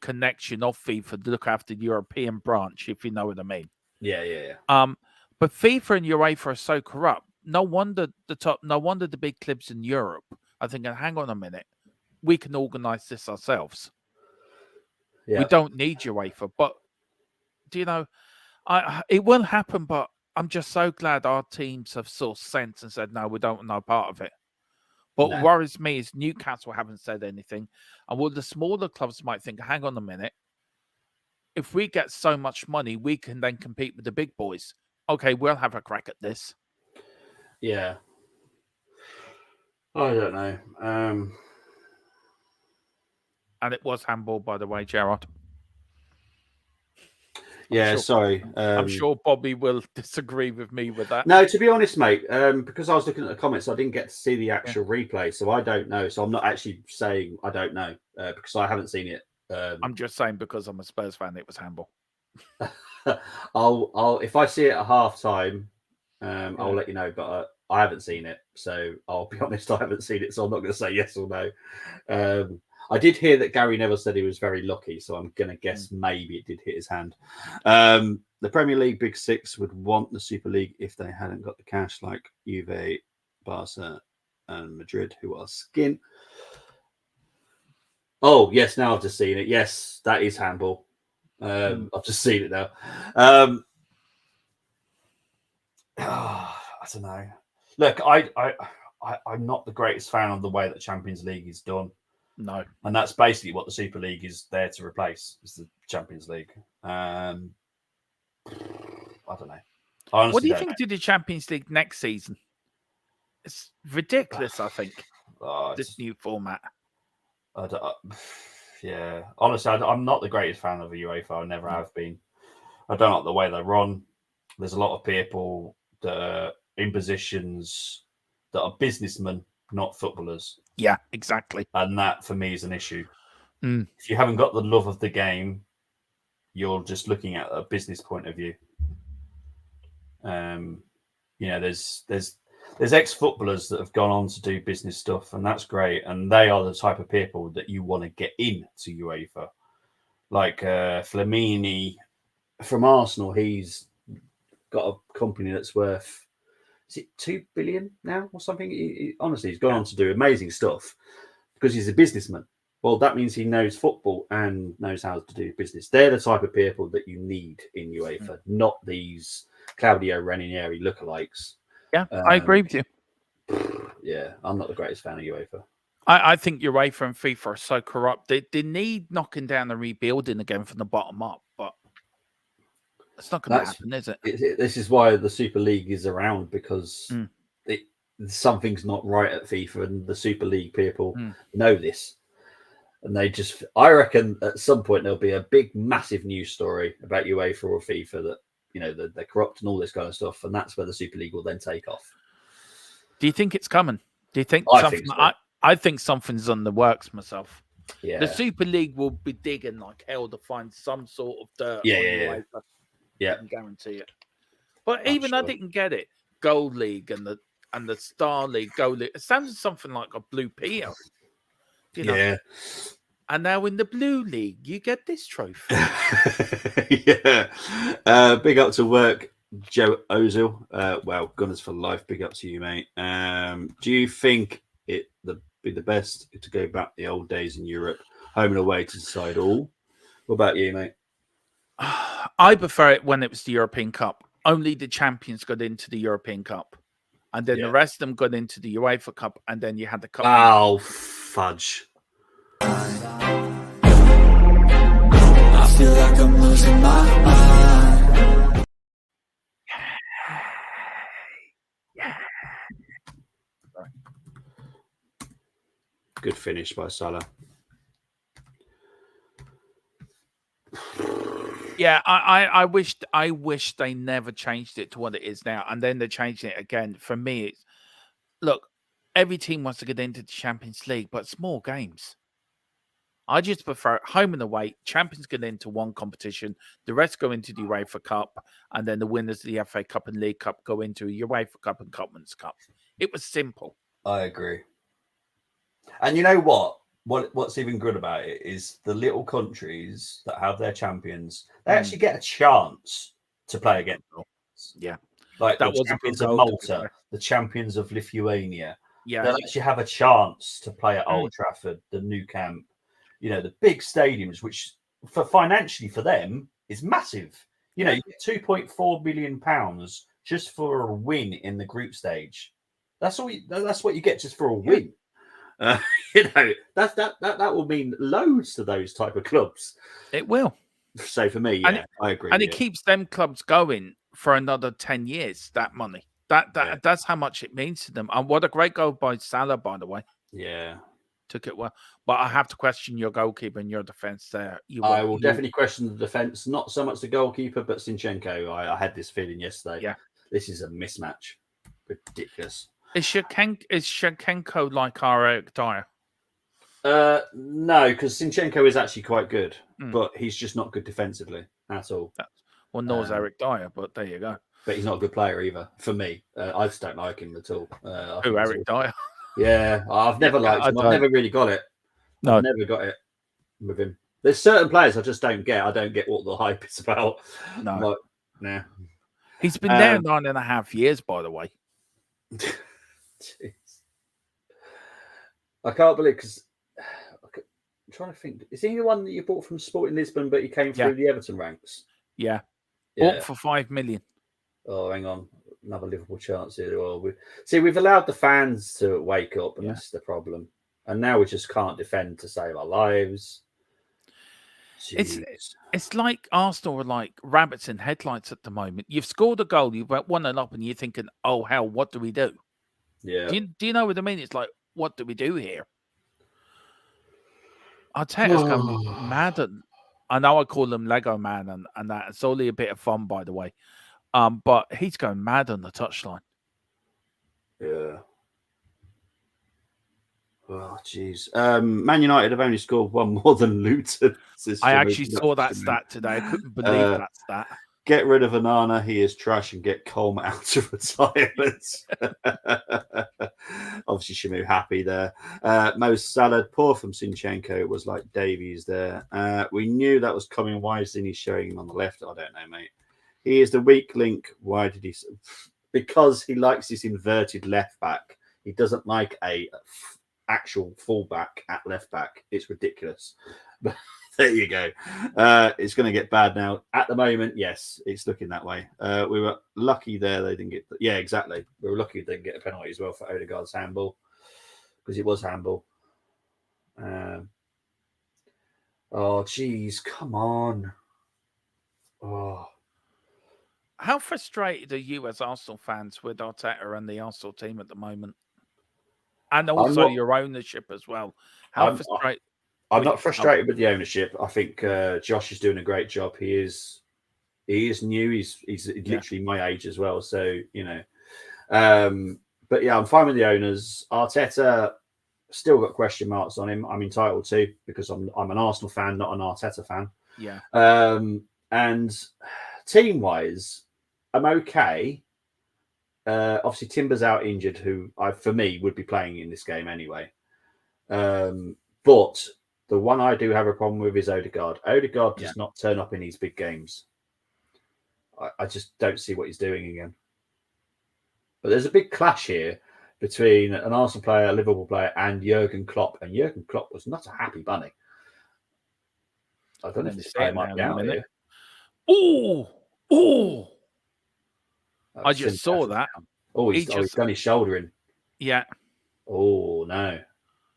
C: connection of FIFA to look after the European branch, if you know what I mean.
B: Yeah.
C: But FIFA and UEFA are so corrupt. No wonder the big clubs in Europe are thinking, hang on a minute, we can organise this ourselves. Yeah. We don't need UEFA. But do you know, it will happen, but I'm just so glad our teams have sort of sense and said, no, we don't want no part of it. But what worries me is Newcastle haven't said anything. And the smaller clubs might think, hang on a minute, if we get so much money, we can then compete with the big boys. Okay, we'll have a crack at this.
B: Yeah. I don't know.
C: And it was handball, by the way, Gerard.
B: Yeah, sorry.
C: I'm sure Bobby will disagree with me with that.
B: No, to be honest, mate, because I was looking at the comments, I didn't get to see the actual replay, so I don't know. So I'm not actually saying I don't know because I haven't seen it.
C: I'm just saying because I'm a Spurs fan, it was handball.
B: I'll if I see it at half time, I'll let you know. But I haven't seen it, so I'll be honest, I haven't seen it, so I'm not going to say yes or no. I did hear that Gary Neville said he was very lucky, so I'm going to guess maybe it did hit his hand. The Premier League Big Six would want the Super League if they hadn't got the cash, like Juve, Barca, and Madrid, who are skin. Oh, yes, now I've just seen it. Yes, that is handball. I've just seen it now. I don't know. Look, I'm not the greatest fan of the way that Champions League is done.
C: No.
B: And that's basically what the Super League is there to replace, is the Champions League. I don't know.
C: What do you think to the Champions League next season? It's ridiculous, I think, this new format.
B: Yeah. Honestly, I'm not the greatest fan of the UEFA. I never have been. I don't like the way they run. There's a lot of people that are in positions that are businessmen, not footballers.
C: Yeah, exactly.
B: And that, for me, is an issue. If you haven't got the love of the game, you're just looking at a business point of view. There's ex-footballers that have gone on to do business stuff, and that's great. And they are the type of people that you want to get in to UEFA. Like Flamini from Arsenal, he's got a company that's worth, is it 2 billion now or something? Honestly, he's gone on to do amazing stuff because he's a businessman. Well, that means he knows football and knows how to do business. They're the type of people that you need in UEFA, not these Claudio Ranieri lookalikes.
C: Yeah, I agree with you.
B: Yeah, I'm not the greatest fan of UEFA.
C: I think UEFA and FIFA are so corrupt. They need knocking down and rebuilding again from the bottom up, but it's not going to happen, is it?
B: This is why the Super League is around, because something's not right at FIFA, and the Super League people know this. And I reckon at some point there'll be a big, massive news story about UEFA or FIFA that, they're corrupt and all this kind of stuff. And that's where the Super League will then take off.
C: Do you think it's coming? Do you think something? I think something's on the works myself.
B: Yeah.
C: The Super League will be digging like hell to find some sort of dirt.
B: Yeah.
C: I can guarantee it. But I didn't get it. Gold League and the Star League, Gold League. It sounds something like a blue PL.
B: Yeah.
C: And now in the Blue League, you get this trophy.
B: Yeah. Big up to work, Joe Ozil. Well, Gunners for life. Big up to you, mate. Do you think it be the best to go back the old days in Europe, home and away to decide all? What about you, mate?
C: I prefer it when it was the European Cup. Only the champions got into the European Cup. And then the rest of them got into the UEFA Cup. And then you had the Cup.
B: Oh, fudge.
D: I feel like I'm losing my mind.
B: Good finish by Salah.
C: Yeah, I wish they never changed it to what it is now, and then they changed it again. For me, it's look, every team wants to get into the Champions League, but small games. I just prefer home and away. Champions get into one competition, the rest go into the UEFA Cup, and then the winners of the FA Cup and League Cup go into UEFA Cup and Cupman's Cup. It was simple.
B: I agree. And you know what? What's even good about it is the little countries that have their champions, they actually get a chance to play against.
C: Yeah.
B: Like
C: That
B: the
C: was a
B: champions
C: good
B: of
C: goal, to be
B: Malta,
C: fair.
B: the champions of Lithuania.
C: Yeah.
B: They'll actually have a chance to play at Old Trafford, the Nou Camp, the big stadiums, which financially for them is massive. You get £2.4 million just for a win in the group stage. That's all. That's what you get just for a win. That will mean loads to those type of clubs.
C: It will.
B: So for me, I agree.
C: And it keeps them clubs going for another 10 years, that money. That's how much it means to them. And what a great goal by Salah, by the way.
B: Yeah.
C: Took it well. But I have to question your goalkeeper and your defence there.
B: I will definitely question the defence, not so much the goalkeeper, but Zinchenko. I had this feeling yesterday.
C: Yeah.
B: This is a mismatch. Ridiculous.
C: Is Shevchenko like our Eric Dyer?
B: No, because Zinchenko is actually quite good, but he's just not good defensively at all.
C: Well, nor is Eric Dyer, but there you go.
B: But he's not a good player either, for me. I just don't like him at all.
C: Who, Eric Dyer?
B: Yeah, I've never liked him. I've never really got it.
C: No.
B: I've never got it with him. There's certain players I just don't get. I don't get what the hype is about.
C: No.
B: Like, nah.
C: He's been there 9.5 years, by the way.
B: Jeez. I can't believe, because I'm trying to think. Is he the one that you bought from Sporting Lisbon, but he came through the Everton ranks?
C: Yeah. Bought for $5 million.
B: Oh, hang on. Another Liverpool chance here. Well, we've allowed the fans to wake up, and that's the problem. And now we just can't defend to save our lives.
C: It's like Arsenal are like rabbits in headlights at the moment. You've scored a goal, you've got 1-0 up, and you're thinking, "Oh hell, what do we do?"
B: Yeah.
C: Do you know what I mean? It's like, what do we do here? Arteta's gone mad. I know I call him Lego Man, and that it's only a bit of fun, by the way. But he's going mad on the touchline.
B: Yeah. Oh, jeez. Man United have only scored one more than Luton.
C: I actually saw that stat today. I couldn't believe that stat.
B: Get rid of Onana, he is trash, and get Coleman out of retirement. Obviously, Shamu happy there. Mo Salah, poor from Zinchenko. It was like Davies there. We knew that was coming. Why isn't he showing him on the left? I don't know, mate. He is the weak link. Why did he? Because he likes this inverted left back. He doesn't like a actual fullback at left back. It's ridiculous. But there you go. It's going to get bad now. At the moment, yes, it's looking that way. We were lucky there. They didn't get. Yeah, exactly. We were lucky they didn't get a penalty as well for Odegaard's handball, because it was handball. Oh, geez, come on. Oh.
C: How frustrated are you as Arsenal fans with Arteta and the Arsenal team at the moment? And also your ownership as well. How frustrated?
B: I'm not frustrated with the ownership. I think Josh is doing a great job. He is new. He's literally my age as well. So, but yeah, I'm fine with the owners. Arteta still got question marks on him. I'm entitled to, because I'm an Arsenal fan, not an Arteta fan.
C: Yeah.
B: And team wise, I'm okay. Obviously, Timber's out injured, who for me would be playing in this game anyway. But the one I do have a problem with is Odegaard. Odegaard does not turn up in these big games. I just don't see what he's doing again. But there's a big clash here between an Arsenal player, a Liverpool player, and Jurgen Klopp. And Jurgen Klopp was not a happy bunny. I don't know if this guy might be out here.
C: Oh! I just saw that.
B: Oh, he's done his shoulder in.
C: Yeah.
B: Oh, no.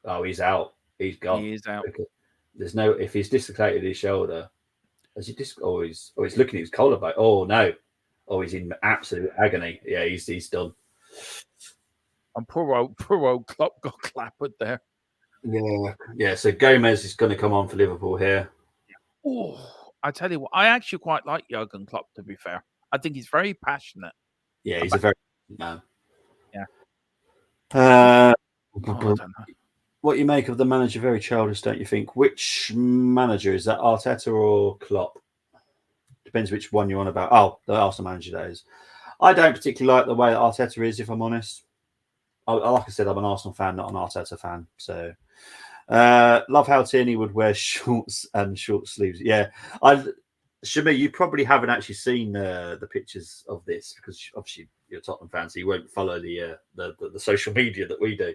B: Oh, he's out. He's gone.
C: He is out.
B: There's no, if he's dislocated his shoulder, he's looking at his collarbone. Oh, no. Oh, he's in absolute agony. Yeah, he's done.
C: And poor old Klopp got clappered there.
B: Yeah. So Gomez is going to come on for Liverpool here.
C: Oh, I tell you what, I actually quite like Jurgen Klopp. To be fair, I think he's very passionate.
B: Yeah, he's a very man.
C: Yeah.
B: Uh,
C: Oh, I don't know.
B: what you make of the manager? Very childish, don't you think? Which manager is that? Arteta or Klopp? Depends which one you're on about. Oh, the Arsenal manager, that is. I don't particularly like the way that Arteta is, if I'm honest. Like I said, I'm an Arsenal fan, not an Arteta fan. So, love how Tierney would wear shorts and short sleeves. Yeah, Shami, you probably haven't actually seen the pictures of this because obviously you're a Tottenham fan, so you won't follow the social media that we do.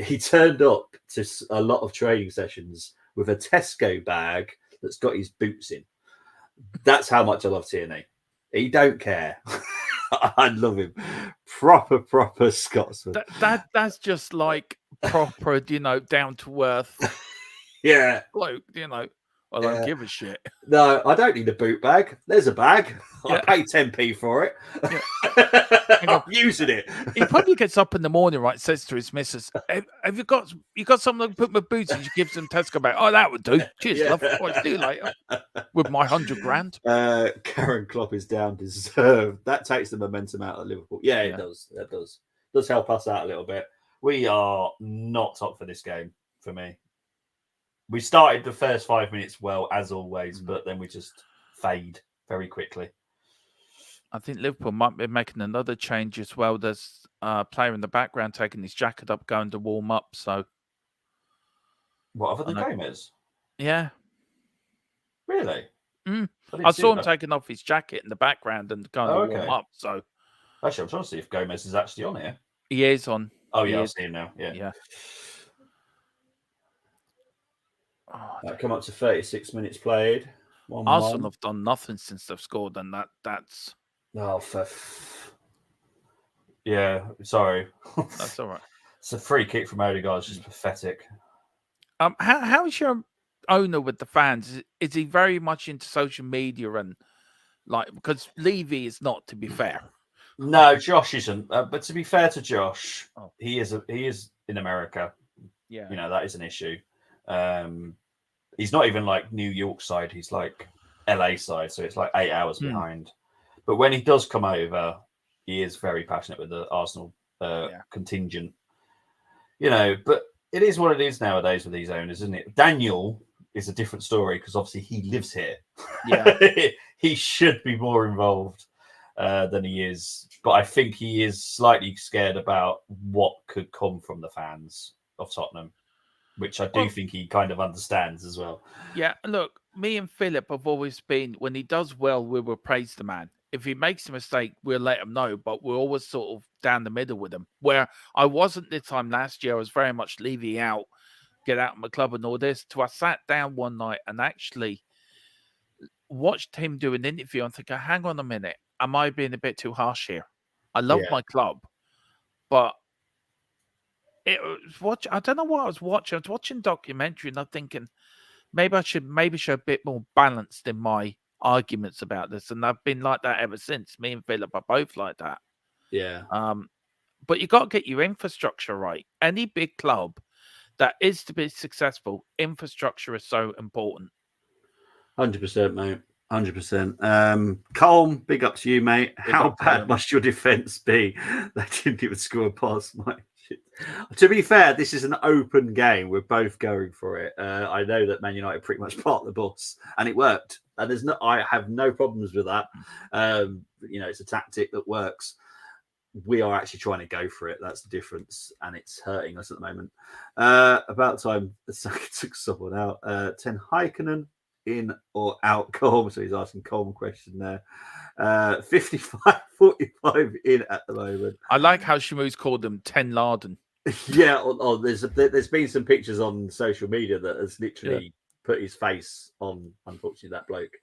B: He turned up to a lot of training sessions with a Tesco bag that's got his boots in. That's how much I love Tierney. He don't care. I love him. Proper Scotsman.
C: That's just like proper, down to earth
B: Yeah.
C: bloke. I don't give a shit.
B: No, I don't need a boot bag. There's a bag.
C: Yeah.
B: I pay 10p for it. I'm using it.
C: He probably gets up in the morning, right? Says to his missus, "Have you got something to put my boots in?" She gives him Tesco bag. Oh, that would do. Cheers, love. What do you later with my $100,000?
B: Karen Klopp is down deserved. That takes the momentum out of Liverpool. Yeah, it does. That does help us out a little bit. We are not top for this game for me. We started the first 5 minutes well, as always, but then we just fade very quickly.
C: I think Liverpool might be making another change as well. There's a player in the background taking his jacket up, going to warm up. So,
B: what, other than Gomez?
C: Yeah.
B: Really?
C: I saw him taking off his jacket in the background and going to warm up. So,
B: actually, I'm trying to see if Gomez is actually on here.
C: He is on.
B: Oh, yeah, I see him now. Yeah. Come up to 36 minutes played.
C: Arsenal have done nothing since they've scored, and that's.
B: Oh, yeah, sorry.
C: That's all right.
B: It's a free kick from Odegaard. It's just pathetic.
C: How is your owner with the fans? Is he very much into social media and because Levy is not, to be fair.
B: No, Josh isn't. But to be fair to Josh, he is in America.
C: Yeah,
B: that is an issue. He's not even like New York side. He's like LA side, so it's like 8 hours behind. But when he does come over, he is very passionate with the Arsenal contingent. But it is what it is nowadays with these owners, isn't it? Daniel is a different story because obviously he lives here.
C: Yeah,
B: he should be more involved than he is. But I think he is slightly scared about what could come from the fans of Tottenham, which I do think he kind of understands as well.
C: Yeah, look, me and Philip have always been, when he does well, we will praise the man. If he makes a mistake, we'll let him know, but we're always sort of down the middle with him. Where I wasn't this time last year, I was very much leaving out, get out of my club and all this. I sat down one night and actually watched him do an interview and think, hang on a minute, am I being a bit too harsh here? I love my club, but I don't know what I was watching. I was watching a documentary and I'm thinking maybe I should show a bit more balanced in my arguments about this. And I've been like that ever since. Me and Philip are both like that.
B: Yeah.
C: But you got to get your infrastructure right. Any big club that is to be successful, infrastructure is so important.
B: 100%, mate. 100%. Colm, big up to you, mate. How bad must your defence be? They didn't even score a pass, mate. To be fair, this is an open game. We're both going for it. I know that Man United pretty much parked the bus, and it worked. And I have no problems with that. It's a tactic that works. We are actually trying to go for it. That's the difference, and it's hurting us at the moment. About time Saka took someone out. Ten Heikkinen, in or out Colm? So he's asking Colm question there. 55-45 in at the moment.
C: I like how Shamu's called them 10 Laden.
B: Yeah, there's been some pictures on social media that has literally put his face on, unfortunately, that bloke,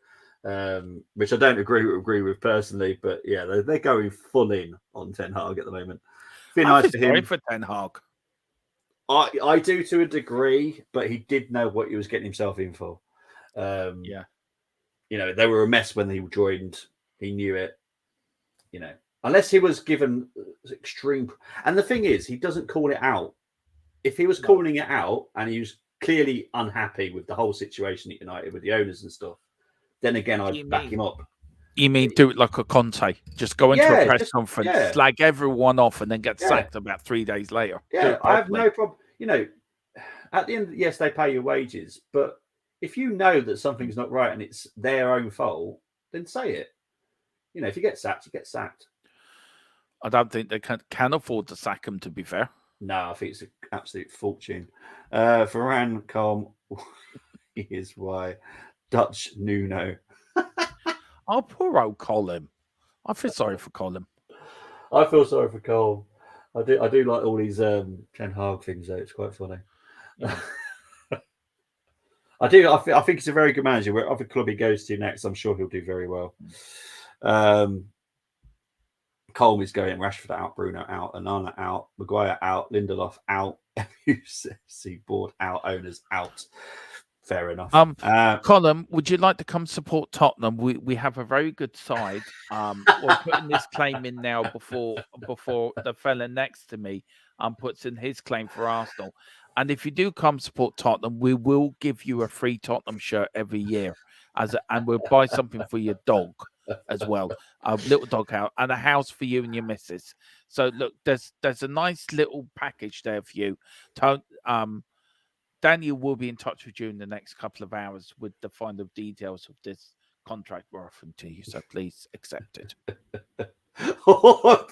B: which I don't agree with personally, but yeah, they're going full in on Ten Hag at the moment. Be nice for him.
C: For Ten Hag.
B: I do to a degree, but he did know what he was getting himself in for. They were a mess when he joined. He knew it, unless he was given extreme. And the thing is, he doesn't call it out. if he was calling it out and he was clearly unhappy with the whole situation at United with the owners and stuff, then again I'd back him up.
C: You mean do it like a Conte? Just go into a press conference, slag everyone off, and then get sacked about 3 days later.
B: Yeah, I have no problem. You know, at the end, yes, they pay your wages, but if you know that something's not right and it's their own fault, then say it. You know, if you get sacked, you get sacked.
C: I don't think they can afford to sack him, to be fair.
B: No, I think it's an absolute fortune. Varane, calm. Here's why. Dutch Nuno.
C: Oh, poor old Colin. I feel sorry for Colin.
B: I feel sorry for Cole. I do like all these Ten Hag things though. It's quite funny. Yeah. I think he's a very good manager. Wherever club he goes to next, I'm sure he'll do very well. Colm is going, Rashford out, Bruno out, Onana out, Maguire out, Lindelof out, MUC board out, owners out. Fair enough.
C: Colin, would you like to come support Tottenham? We have a very good side. We're putting this claim in now before the fella next to me puts in his claim for Arsenal. And if you do come support Tottenham, we will give you a free Tottenham shirt every year, and we'll buy something for your dog as well, a little dog house, and a house for you and your missus. So look, there's a nice little package there for you. Daniel will be in touch with you in the next couple of hours with the final details of this contract we're offering to you. So please accept it.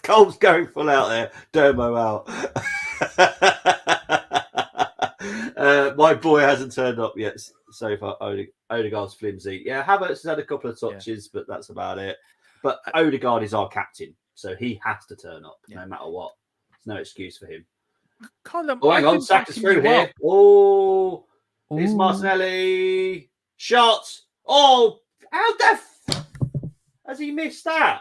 B: Cole's going full out there. Dermo out. My boy hasn't turned up yet so far. Odegaard's flimsy. Yeah, Havertz has had a couple of touches, but that's about it. But Odegaard is our captain, so he has to turn up no matter what. There's no excuse for him.
C: Colin,
B: hang on, Saka's through here. Oh, it's Martinelli. Shot. Oh, how the has he missed that?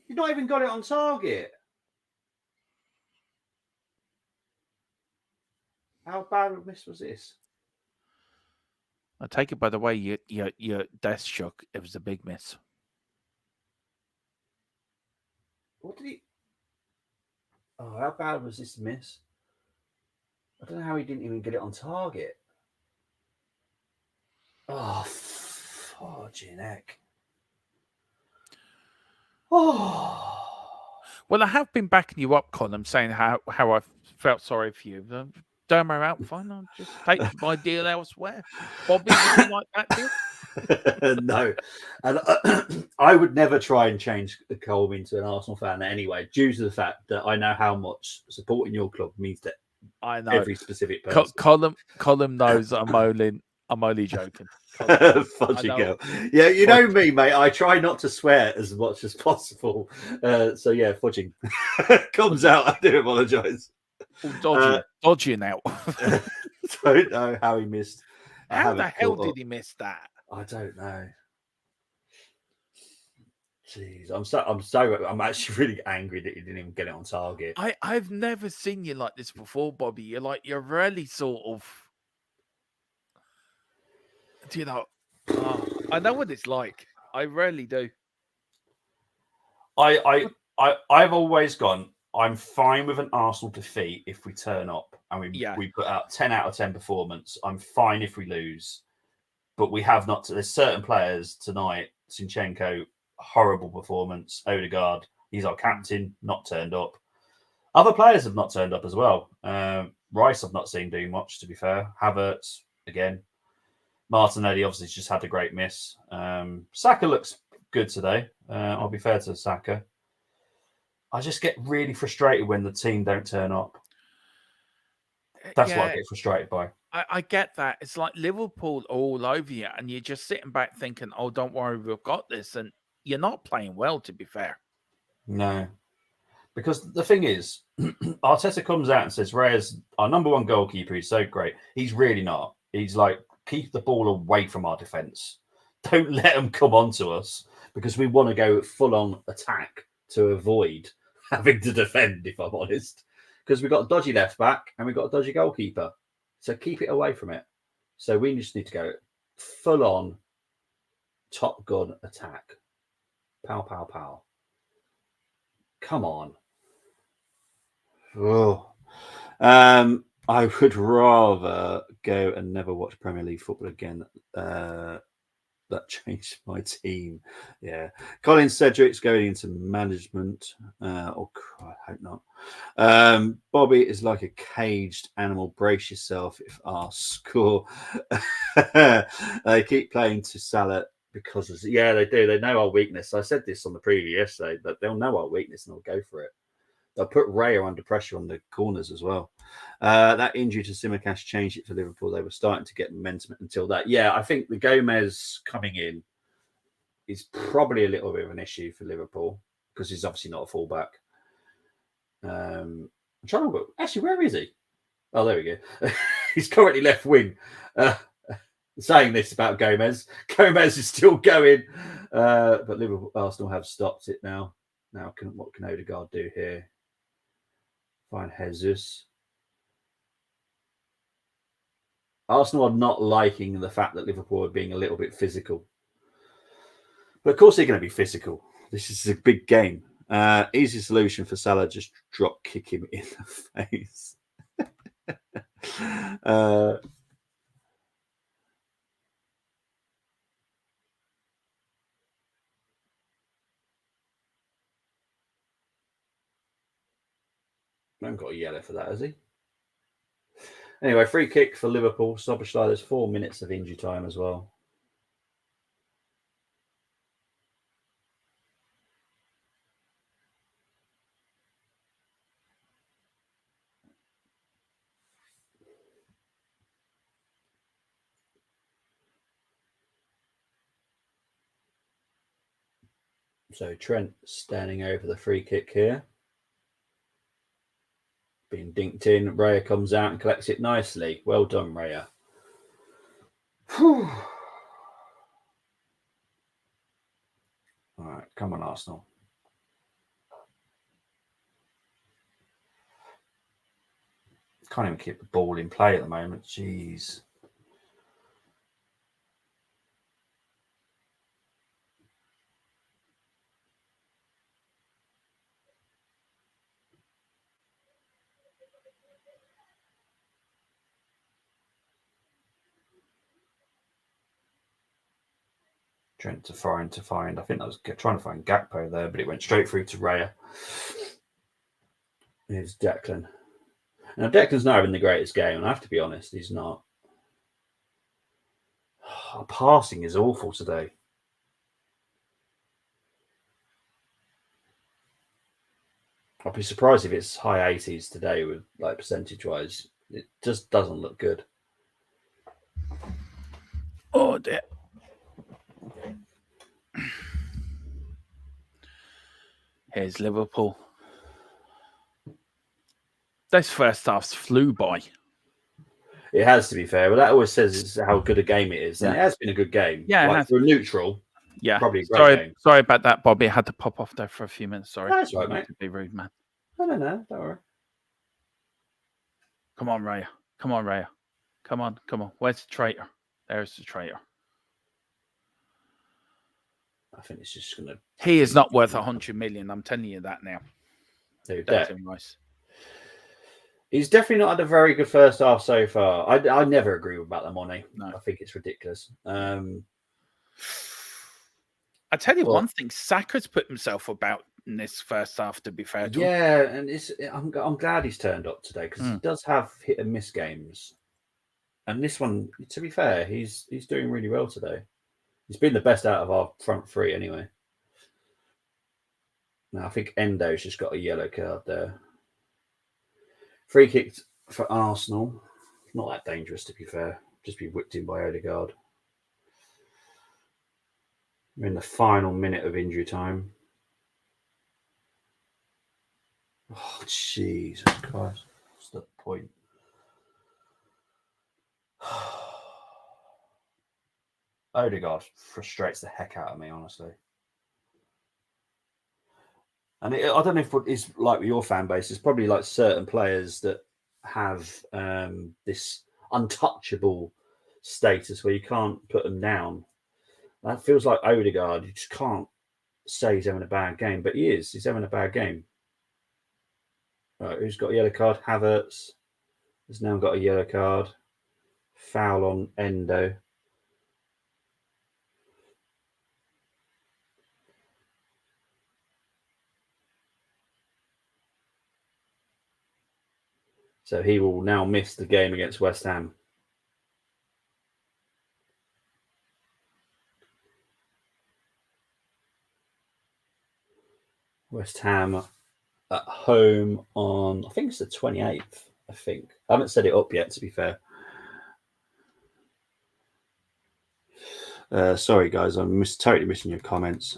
B: He's not even got it on target. How bad a miss was this?
C: I take it by the way your desk shook. It was a big miss.
B: What did he? Oh, how bad was this miss? I don't know how he didn't even get it on target. Oh, fudging heck. Oh.
C: Well, I have been backing you up, Colin, saying how I felt sorry for you. Dermo out, fine. I'll just take my deal elsewhere. Bobby, would you like that deal?
B: No. And I would never try and change Colm into an Arsenal fan anyway, due to the fact that I know how much supporting your club means to every specific person.
C: Colin knows I'm only joking.
B: Fudgy girl. Yeah, you know me, mate. I try not to swear as much as possible. So yeah, fudging comes out. I do apologise.
C: Dodgy now.
B: Don't know how he missed.
C: How the hell did he miss that?
B: I don't know. Jeez, I'm actually really angry that he didn't even get it on target.
C: I've never seen you like this before, Bobby. You're really sort of, I know what it's like. I really do.
B: I've always gone, I'm fine with an Arsenal defeat if we turn up and we put out 10 out of 10 performance. I'm fine if we lose. But we have not. There's certain players tonight. Zinchenko, horrible performance. Odegaard, he's our captain, not turned up. Other players have not turned up as well. Rice, I've not seen do much, to be fair. Havertz, again. Martinelli, obviously, just had a great miss. Saka looks good today. I'll be fair to Saka. I just get really frustrated when the team don't turn up. That's what I get frustrated by.
C: I get that. It's like Liverpool all over you, and you're just sitting back thinking, oh, don't worry, we've got this. And you're not playing well, to be fair.
B: No. Because the thing is, Arteta comes out and says, Reyes, our number one goalkeeper, he's so great. He's really not. He's like, keep the ball away from our defence. Don't let them come onto us because we want to go full-on attack to avoid having to defend, if I'm honest. Because we've got a dodgy left back and we've got a dodgy goalkeeper. So keep it away from it. So we just need to go full-on Top Gun attack. Pow, pow, pow. Come on. Oh. I would rather go and never watch Premier League football again. That changed my team. Yeah. Colin Cedric's going into management. I hope not. Bobby is like a caged animal. Brace yourself if our score. They keep playing to Salah because they do. They know our weakness. I said this on the preview yesterday, that they'll know our weakness and they'll go for it. They'll put Raya under pressure on the corners as well. That injury to Simicast changed it for Liverpool. They were starting to get momentum until that. Yeah, I think the Gomez coming in is probably a little bit of an issue for Liverpool because he's obviously not a fullback. I'm trying to look. Actually, where is he? Oh, there we go. He's currently left wing. Saying this about Gomez. Gomez is still going, but Liverpool, Arsenal have stopped it now. Now, what can Odegaard do here? Find Jesus. Arsenal are not liking the fact that Liverpool are being a little bit physical. But of course they're going to be physical. This is a big game. Easy solution for Salah, just drop kick him in the face. I haven't got a yellow for that, has he? Anyway, free kick for Liverpool. Szoboszlai, there's 4 minutes of injury time as well. So Trent standing over the free kick here. Being dinked in. Raya comes out and collects it nicely. Well done, Raya. All right, come on, Arsenal. Can't even keep the ball in play at the moment. Jeez. Trent to find. I think that was trying to find Gakpo there, but it went straight through to Raya. Here's Declan. Now, Declan's not having the greatest game, and I have to be honest, he's not. Our passing is awful today. I'd be surprised if it's high 80s today with like percentage-wise. It just doesn't look good.
C: Oh, dear. Here's Liverpool. Those first halves flew by.
B: It has, to be fair, but that always says it's how good a game it is. And
C: Yeah.
B: it has been a good game.
C: Yeah, it
B: like,
C: has.
B: for a neutral.
C: Yeah.
B: Probably a great game.
C: Sorry about that, Bobby. I had to pop off there for a few minutes. Sorry.
B: That's right, mate.
C: To be rude, man.
B: No, don't worry.
C: Come on, Raya. Come on, Raya. Come on. Where's the traitor? There's the traitor.
B: I think it's just going to...
C: He is not worth 100 million. I'm telling you that now.
B: Nice. He's definitely not had a very good first half so far. I never agree about the money. No. I think it's ridiculous.
C: I tell you one thing, Saka's put himself about in this first half, to be fair to him.
B: Yeah, and I'm glad he's turned up today because he does have hit and miss games. And this one, to be fair, he's doing really well today. He's been the best out of our front three anyway. Now, I think Endo's just got a yellow card there. Free kick for Arsenal. Not that dangerous, to be fair. Just be whipped in by Odegaard. We're in the final minute of injury time. Oh, Jesus Christ. What's the point? Odegaard frustrates the heck out of me, honestly. And I don't know if it's like with your fan base. It's probably like certain players that have this untouchable status where you can't put them down. That feels like Odegaard. You just can't say he's having a bad game, but he is. He's having a bad game. Right, who's got a yellow card? Havertz has now got a yellow card. Foul on Endo. So he will now miss the game against West Ham. West Ham at home on, I think it's the 28th, I think. I haven't set it up yet, to be fair. Sorry, guys, I'm totally missing your comments.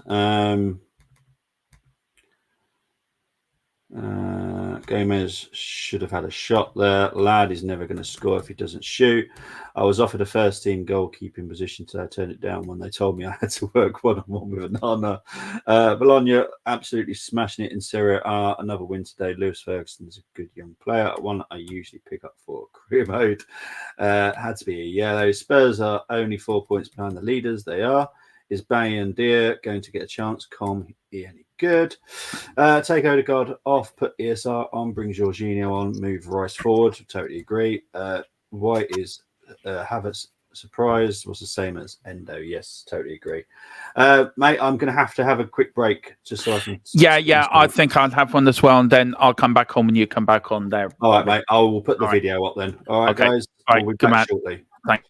B: Gomez should have had a shot there. Ladd is never going to score if he doesn't shoot. I was offered a first-team goalkeeping position today. I turned it down when they told me I had to work one-on-one with Onana. Bologna absolutely smashing it in Serie A. Another win today. Lewis Ferguson is a good young player. One I usually pick up for career mode. Had to be a yellow. Spurs are only 4 points behind the leaders. They are. Is Bayern going to get a chance? Any good? Take Odegaard off, put ESR on, bring Jorginho on, move Rice forward. Totally agree. White is Havertz surprised was the same as Endo. Yes, totally agree. Mate, I'm going to have a quick break just so I can.
C: Yeah. I think I'll have one as well, and then I'll come back on when you come back on there.
B: All right, mate. I will put the video up then. All right,
C: okay.
B: guys.
C: All right,
B: we'll be
C: good
B: back
C: man.
B: shortly.
C: Thanks.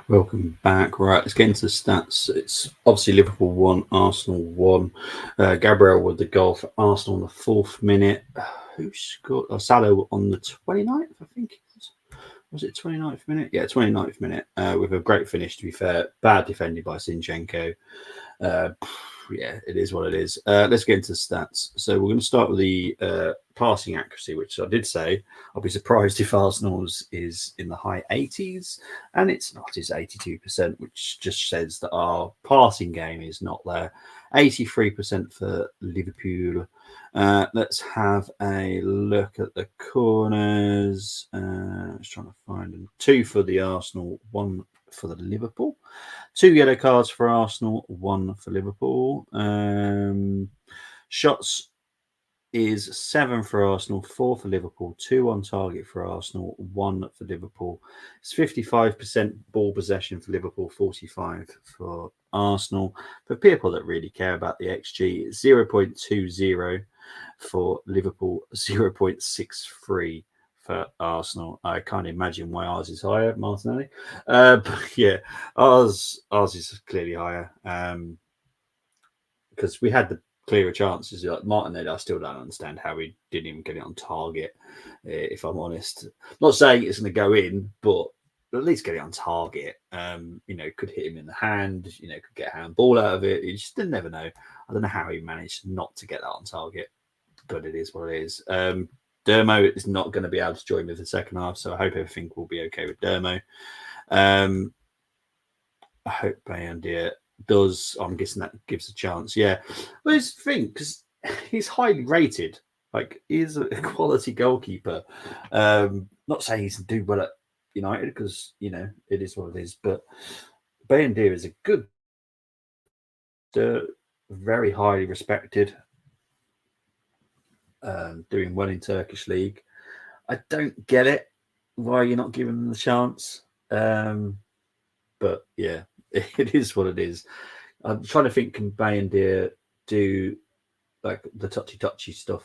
B: Welcome back. Right, let's get into the stats. It's obviously Liverpool 1, Arsenal 1. Gabriel with the goal for Arsenal in the 4th minute. Who scored? Salah on the 29th, I think it was. Was it 29th minute? Yeah, 29th minute. With a great finish, to be fair. Bad defended by Zinchenko. Yeah, it is what it is. Let's get into the stats. So we're going to start with the passing accuracy, which I did say I'll be surprised if Arsenal's is in the high 80s, and it's not. It's 82%, which just says that our passing game is not there. 83% for Liverpool. Let's have a look at the corners. Just trying to find them. 2 for the Arsenal, 1 for the Liverpool. 2 yellow cards for Arsenal, 1 for Liverpool. Shots is 7 for Arsenal, 4 for Liverpool, 2 on target for Arsenal, 1 for Liverpool. It's 55% ball possession for Liverpool, 45 for Arsenal. For people that really care about the XG, it's 0.20 for Liverpool, 0.63 for Arsenal. I can't imagine why ours is higher, Martinelli. But yeah, ours is clearly higher because we had the clearer chances. Like Martinelli, I still don't understand how he didn't even get it on target. If I'm honest, not saying it's going to go in, but at least get it on target. Could hit him in the hand. Could get a handball out of it. You just never know. I don't know how he managed not to get that on target, but it is what it is. Dermo is not going to be able to join me for the second half, so I hope everything will be okay with Dermo. I hope Bayandir does. I'm guessing that gives a chance. Yeah, well, it's the thing because he's highly rated. Like, he's a quality goalkeeper. Not saying he's do well at United because it is what it is, but Bayandir is a good, very highly respected. Doing well in Turkish league. I don't get it why you're not giving them the chance. But yeah, it is what it is. I'm trying to think, can Bayandir do like the touchy stuff?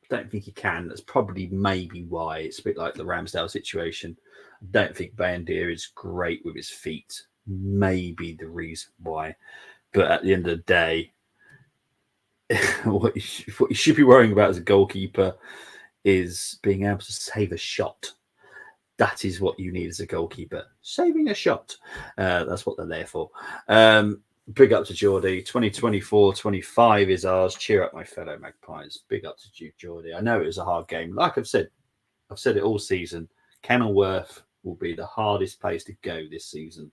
B: I don't think he can. That's probably maybe why. It's a bit like the Ramsdale situation. I don't think Bayandir is great with his feet. Maybe the reason why. But at the end of the day, what you should be worrying about as a goalkeeper is being able to save a shot. That is what you need as a goalkeeper. Saving a shot. That's what they're there for. Big up to Geordie. 2024-25 is ours. Cheer up, my fellow Magpies. Big up to you, Geordie. I know it was a hard game. Like I've said it all season. Kenilworth will be the hardest place to go this season.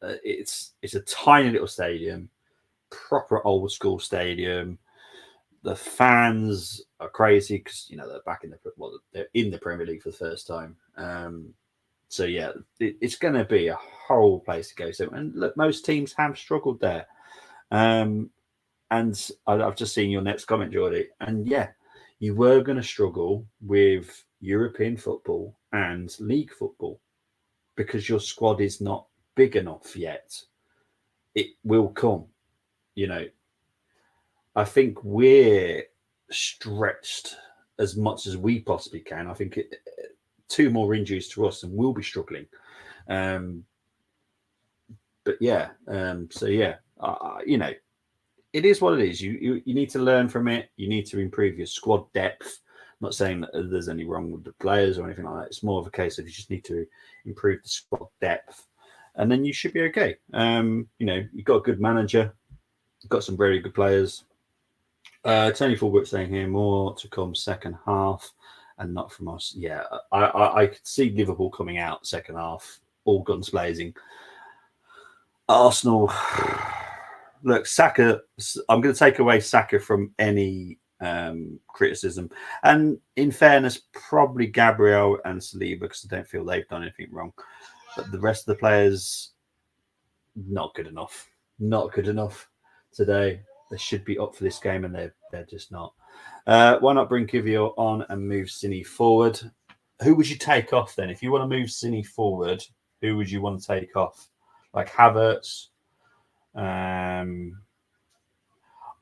B: It's a tiny little stadium, proper old school stadium. The fans are crazy because they're back they're in the Premier League for the first time. So yeah, it's going to be a horrible place to go. So, and look, most teams have struggled there. And I've just seen your next comment, Geordie. And yeah, you were going to struggle with European football and league football because your squad is not big enough yet. It will come. I think we're stretched as much as we possibly can. I think 2 more injuries to us and we'll be struggling. But yeah, so yeah, it is what it is. You need to learn from it. You need to improve your squad depth. I'm not saying that there's any wrong with the players or anything like that. It's more of a case of you just need to improve the squad depth, and then you should be okay. You've got a good manager, you've got some very good players. Tony Fulbrook saying here, more to come second half and not from us. Yeah, I could see Liverpool coming out second half, all guns blazing. Arsenal, look, Saka, I'm going to take away Saka from any criticism. And in fairness, probably Gabriel and Saliba, because I don't feel they've done anything wrong. But the rest of the players, not good enough. Not good enough today. They should be up for this game, and they're just not. Why not bring Kivior on and move Cine forward? Who would you take off then? If you want to move Cine forward, who would you want to take off? Like Havertz? I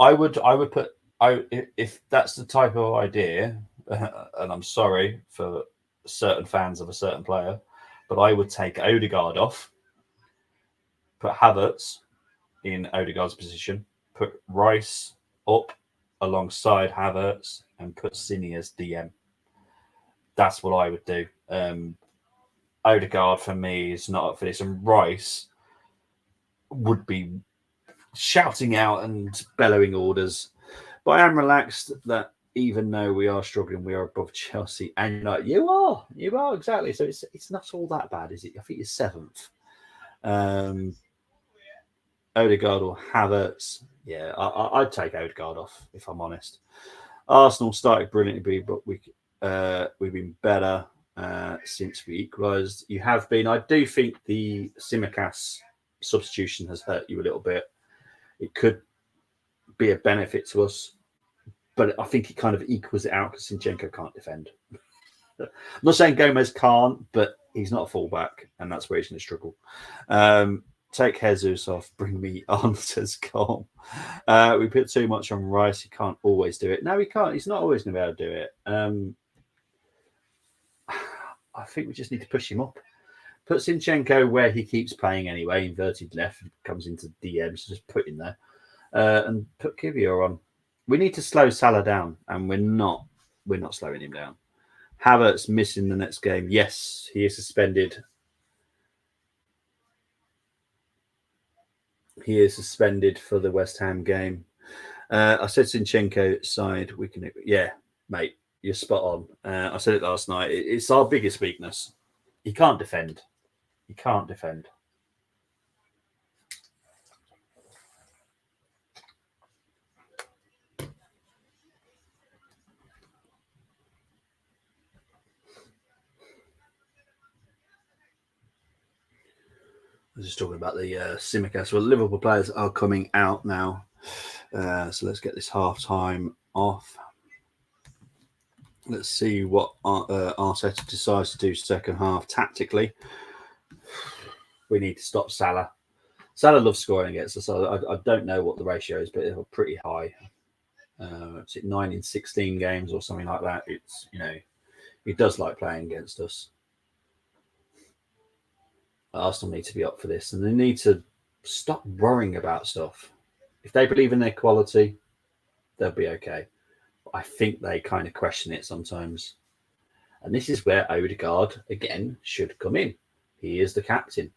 B: would put. If that's the type of idea, and I'm sorry for certain fans of a certain player, but I would take Odegaard off put Havertz in Odegaard's position, put Rice up alongside Havertz, and put Cine as DM. That's what I would do. Odegaard for me is not up for this, and Rice would be shouting out and bellowing orders. But I am relaxed that even though we are struggling, we are above Chelsea, and like you are exactly. So it's not all that bad, is it? I think you're 7th. Odegaard or Havertz. Yeah, I'd take Odegaard off if I'm honest. Arsenal started brilliantly, but we've been better since we equalised. You have been. I do think the Tsimikas substitution has hurt you a little bit. It could be a benefit to us, but I think it kind of equals it out because Zinchenko can't defend. I'm not saying Gomez can't, but he's not a fullback, and that's where he's going to struggle. Take Jesus off, bring me on, says Cole. We put too much on Rice. He can't always do it. No, he can't. He's not always going to be able to do it. I think we just need to push him up. Put Zinchenko where he keeps playing anyway, inverted left, comes into DM, so just put him there. And put Kivior on. We need to slow Salah down, and we're not slowing him down. Havertz missing the next game. Yes, he is suspended. He is suspended for the West Ham game. I said Zinchenko side. We can, yeah, mate, you're spot on. I said it last night. It's our biggest weakness. He can't defend. He can't defend. I was just talking about the Tsimikas. Well, Liverpool players are coming out now. So let's get this half time off. Let's see what Arteta decides to do second half tactically. We need to stop Salah. Salah loves scoring against us. I don't know what the ratio is, but it's pretty high. Is it 9 in 16 games or something like that? It's, he does like playing against us. Arsenal need to be up for this, and they need to stop worrying about stuff. If they believe in their quality, they'll be okay. But I think they kind of question it sometimes. And this is where Odegaard, again, should come in. He is the captain.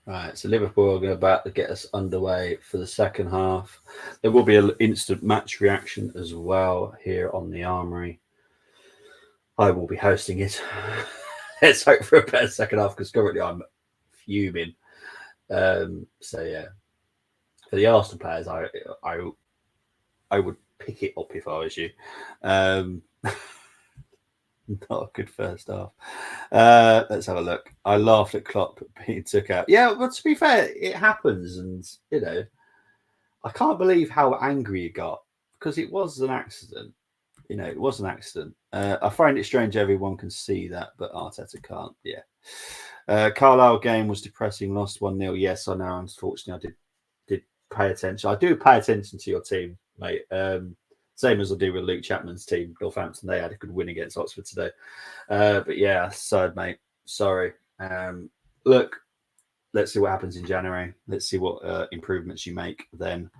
B: Right, so Liverpool are about to get us underway for the second half. There will be an instant match reaction as well here on the Armory. I will be hosting it. Let's hope for a better second half because currently I'm fuming. So yeah, for the Arsenal players, I would pick it up if I was you. Not a good first half. Let's have a look. I laughed at Klopp being took out. Yeah, but to be fair, it happens, and I can't believe how angry he got because it was an accident. It was an accident. I find it strange everyone can see that, but Arteta can't. Yeah. Carlisle game was depressing. Lost 1-0. Yes, I know. Unfortunately, I did pay attention. I do pay attention to your team, mate. Same as I do with Luke Chapman's team, Northampton. They had a good win against Oxford today. But yeah, sad, mate. Sorry. Look, let's see what happens in January. Let's see what improvements you make then.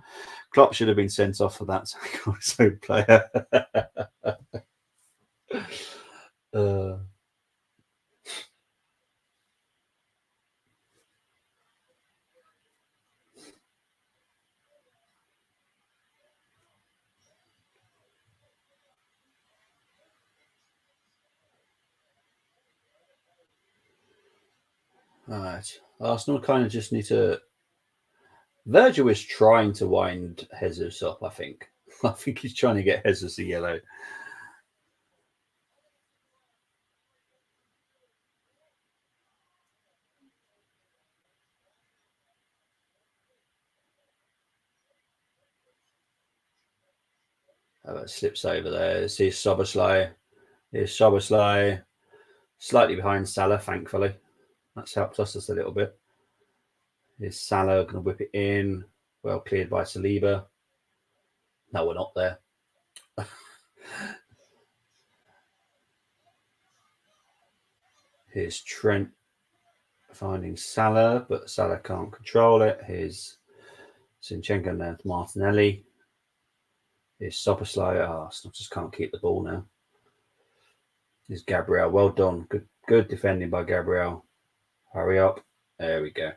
B: Klopp should have been sent off for that tackle his own player. All right. Arsenal kind of just need to. Virgil is trying to wind Jesus up, I think. I think he's trying to get Jesus a yellow. Oh, it slips over there. See Soboslai. Here's Soboslai. Slightly behind Salah, thankfully. That's helped us just a little bit. Here's Salah going to whip it in. Well cleared by Saliba. No, we're not there. Here's Trent finding Salah, but Salah can't control it. Here's Zinchenko and then Martinelli. Here's Soboslai. Arsenal just can't keep the ball now. Here's Gabriel. Well done. Good defending by Gabriel. Hurry up. There we go.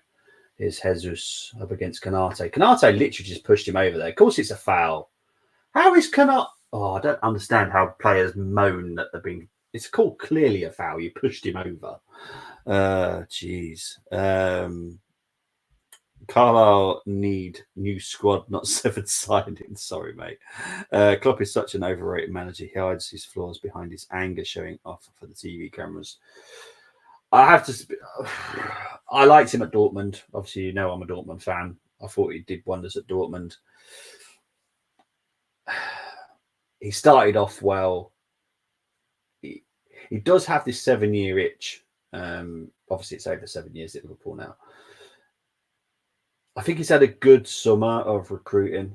B: Here's Jesus up against Canate. Canate literally just pushed him over there. Of course, it's a foul. How is Canate? Oh, I don't understand how players moan that they've been. It's called clearly a foul. You pushed him over. Jeez. Carlisle need new squad, not 7 signings. Sorry, mate. Klopp is such an overrated manager. He hides his flaws behind his anger showing off for the TV cameras. I have to. I liked him at Dortmund. Obviously, you know I'm a Dortmund fan. I thought he did wonders at Dortmund. He started off well. He does have this 7-year itch. Obviously, it's over 7 years at Liverpool now. I think he's had a good summer of recruiting,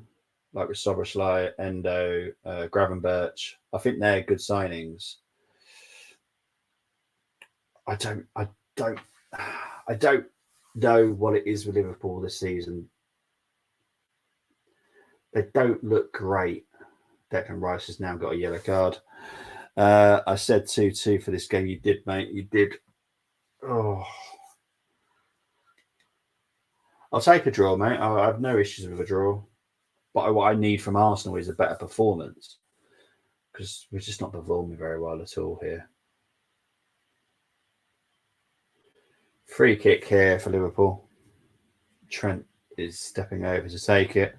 B: like with Soboslai, Endo, Gravenberch. I think they're good signings. I don't know what it is with Liverpool this season. They don't look great. Declan Rice has now got a yellow card. I said 2-2 for this game. You did, mate. You did. Oh, I'll take a draw, mate. I have no issues with a draw. But what I need from Arsenal is a better performance, because we're just not performing very well at all here. Free kick here for Liverpool. Trent is stepping over to take it.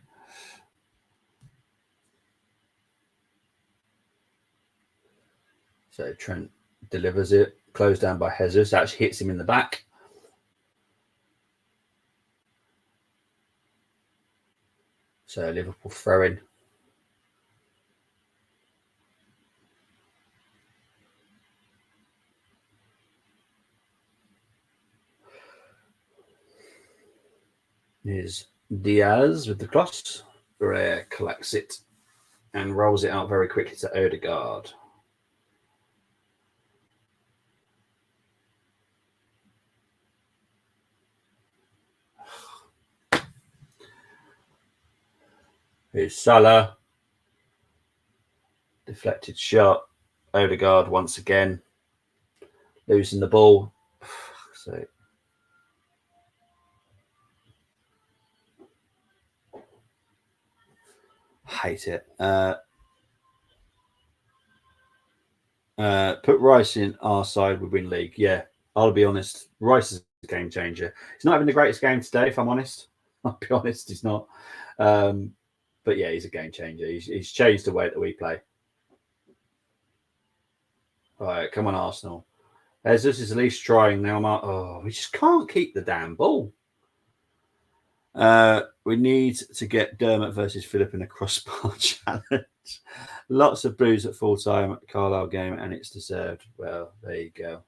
B: So Trent delivers it. Closed down by Jesus. Actually hits him in the back. So Liverpool throwing. Here's Diaz with the cross. Barrera collects it and rolls it out very quickly to Odegaard. Here's Salah. Deflected shot. Odegaard once again. Losing the ball. So hate it. Put Rice in our side, we win league. Yeah, I'll be honest. Rice is a game changer. He's not having the greatest game today, if I'm honest. I'll be honest, he's not. But yeah, he's a game changer. He's changed the way that we play. All right, come on, Arsenal. Jesus is at least trying now. Oh, we just can't keep the damn ball. We need to get Dermot versus Philip in a crossbar challenge. Lots of blues at full time at the Carlisle game, and it's deserved. Well, there you go.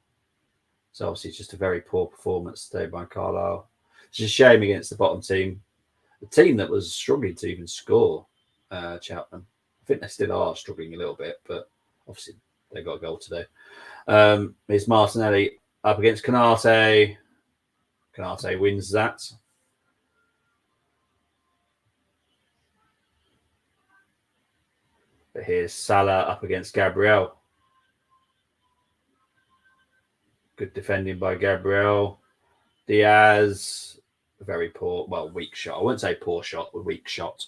B: So obviously, it's just a very poor performance today by Carlisle. It's a shame against the bottom team, the team that was struggling to even score. Cheltenham. I think they still are struggling a little bit, but obviously they got a goal today. Here's Martinelli up against Canate. Canate wins that. But here's Salah up against Gabriel. Good defending by Gabriel. Diaz, very poor, weak shot. I wouldn't say poor shot, but weak shot.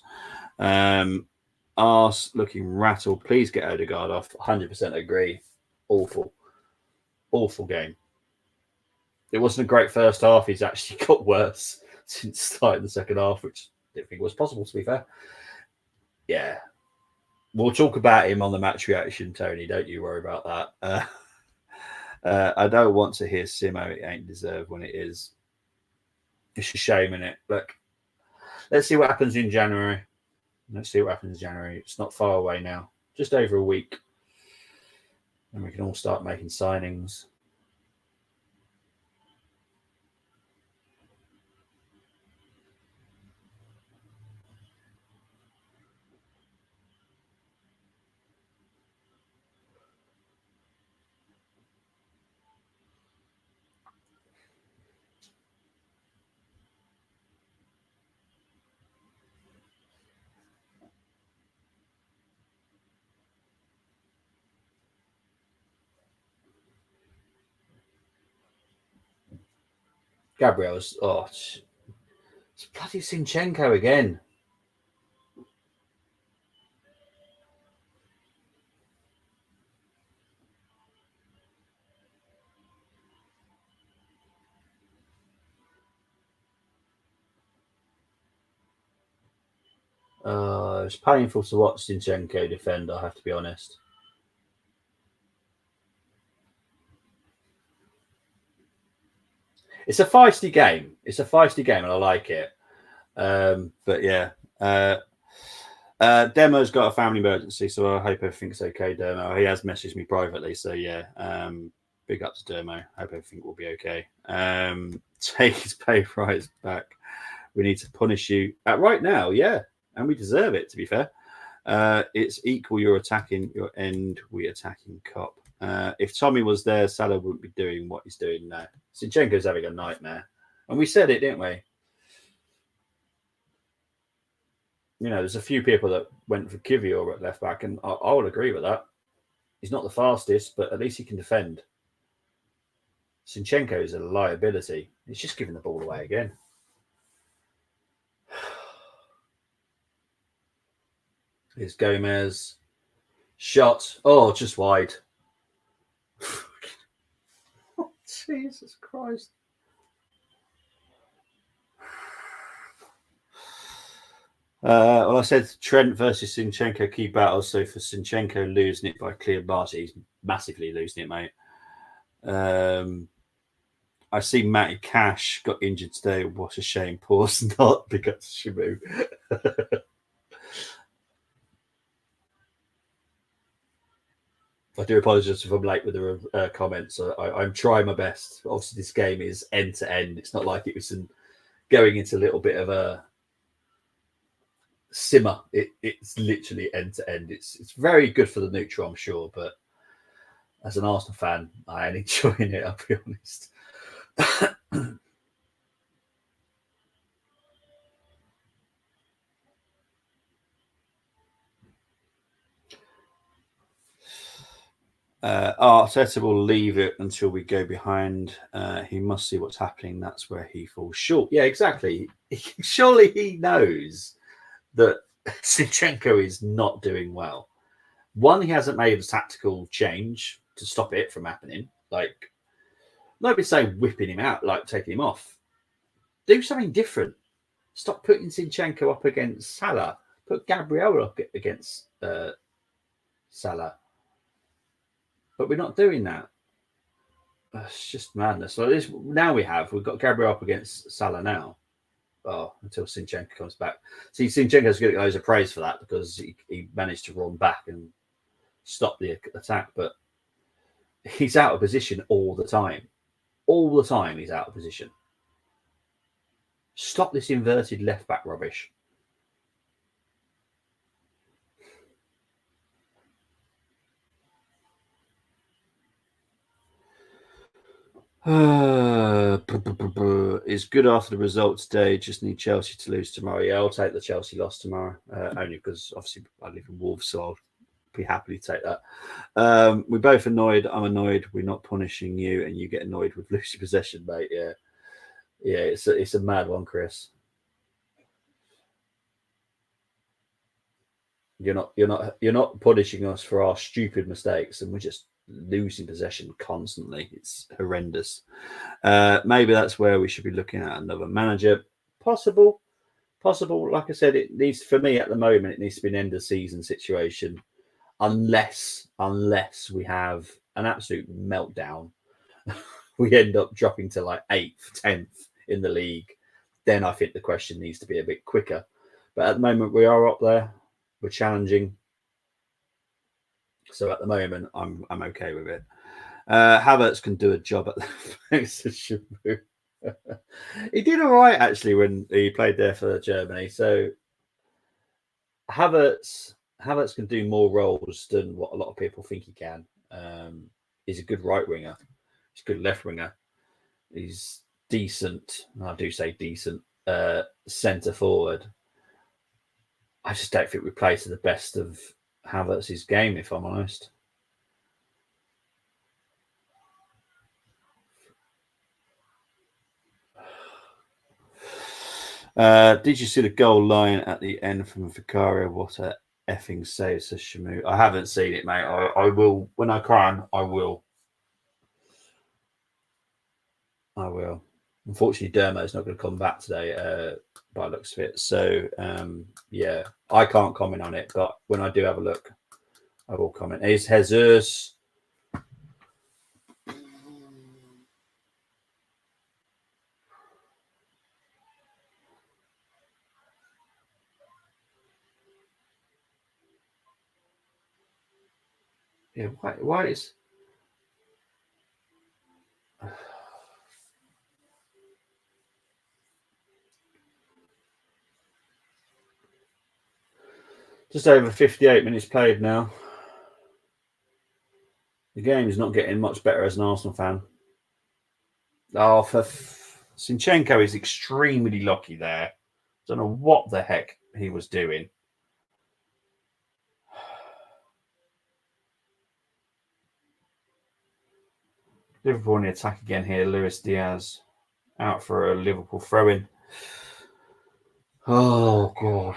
B: Ars looking rattled. Please get Odegaard off. 100% agree. Awful game. It wasn't a great first half. He's actually got worse since starting the second half, which I didn't think was possible, to be fair. Yeah. We'll talk about him on the match reaction, Tony. Don't you worry about that. I don't want to hear Simo, it ain't deserved when it is. It's a shame, innit? Look, let's see what happens in January. It's not far away now. Just over a week. And we can all start making signings. Gabriel's. Oh, it's bloody Zinchenko again. It's painful to watch Zinchenko defend, I have to be honest. It's a feisty game. And I like it. But yeah. Demo's got a family emergency, so I hope everything's okay, Demo. He has messaged me privately, so yeah. Big up to Demo. Hope everything will be okay. Take his pay rise back. We need to punish you right now, yeah. And we deserve it, to be fair. It's equal. You're attacking your end. We attacking Cop. If Tommy was there, Salah wouldn't be doing what he's doing now. Zinchenko's having a nightmare. And we said it, didn't we? You know, there's a few people that went for Kivior at left back, and I would agree with that. He's not the fastest, but at least he can defend. Zinchenko is a liability. He's just giving the ball away again. Here's Gomez. Shot. Oh, just wide. Oh, Jesus Christ. Well, I said Trent versus Zinchenko key battle. So for Zinchenko losing it by clear margin, he's massively losing it, mate. I see Matty Cash got injured today. What a shame. Pause not because Shimu. I do apologise if I'm late with the comments. I'm trying my best. Obviously, this game is end to end. It's not like it was going into a little bit of a simmer. It's literally end to end. It's very good for the neutral, I'm sure, but as an Arsenal fan, I ain't enjoying it, I'll be honest. Arteta will leave it until we go behind. He must see what's happening. That's where he falls short. Yeah, exactly. Surely he knows that Zinchenko is not doing well. One, he hasn't made a tactical change to stop it from happening. Like, nobody's saying whipping him out, like taking him off. Do something different. Stop putting Zinchenko up against Salah. Put Gabriel up against Salah. But we're not doing that. It's just madness. So we've got Gabriel up against Salah now. Oh, until Zinchenko comes back. See, Zinchenko's going to get loads of praise for that because he managed to run back and stop the attack. But he's out of position all the time. All the time he's out of position. Stop this inverted left back rubbish. It's good after the result today. Just need Chelsea to lose tomorrow. Yeah, I'll take the Chelsea loss tomorrow. Only because obviously I live in Wolves, so I'll be happy to take that. We're both annoyed. I'm annoyed. We're not punishing you, and you get annoyed with losing possession, mate. Yeah, it's a mad one, Chris. You're not punishing us for our stupid mistakes, and we're just losing possession constantly. It's horrendous. Maybe that's where we should be looking at another manager. Possible. Like I said, it needs, for me at the moment, it needs to be an end of season situation, unless we have an absolute meltdown. We end up dropping to like 8th, 10th in the league. Then I think the question needs to be a bit quicker. But at the moment, we are up there. We're challenging. So at the moment, I'm okay with it. Havertz can do a job at the He did all right actually when he played there for Germany. So Havertz can do more roles than what a lot of people think he can. He's a good right winger. He's a good left winger. He's decent. I do say decent. Centre forward. I just don't think we play to the best of Havertz's game, if I'm honest. Did you see the goal line at the end from Vicario? What a effing save, says Shamu. I haven't seen it, mate. I will. When I can, I will. I will. Unfortunately, Dermo's not going to come back today by the looks of it. So, yeah, I can't comment on it. But when I do have a look, I will comment. Is Jesus... Yeah, why is... Just over 58 minutes played now. The game is not getting much better as an Arsenal fan. Oh, Zinchenko is extremely lucky there. Don't know what the heck he was doing. Liverpool in the attack again here. Luis Diaz out for a Liverpool throw-in. Oh, God.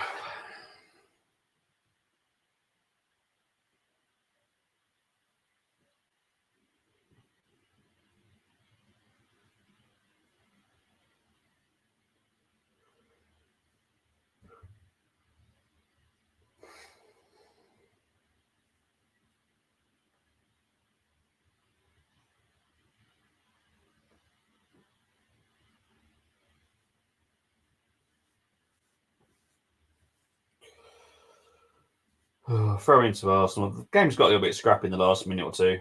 B: Throw into Arsenal. The game's got a little bit scrappy in the last minute or two.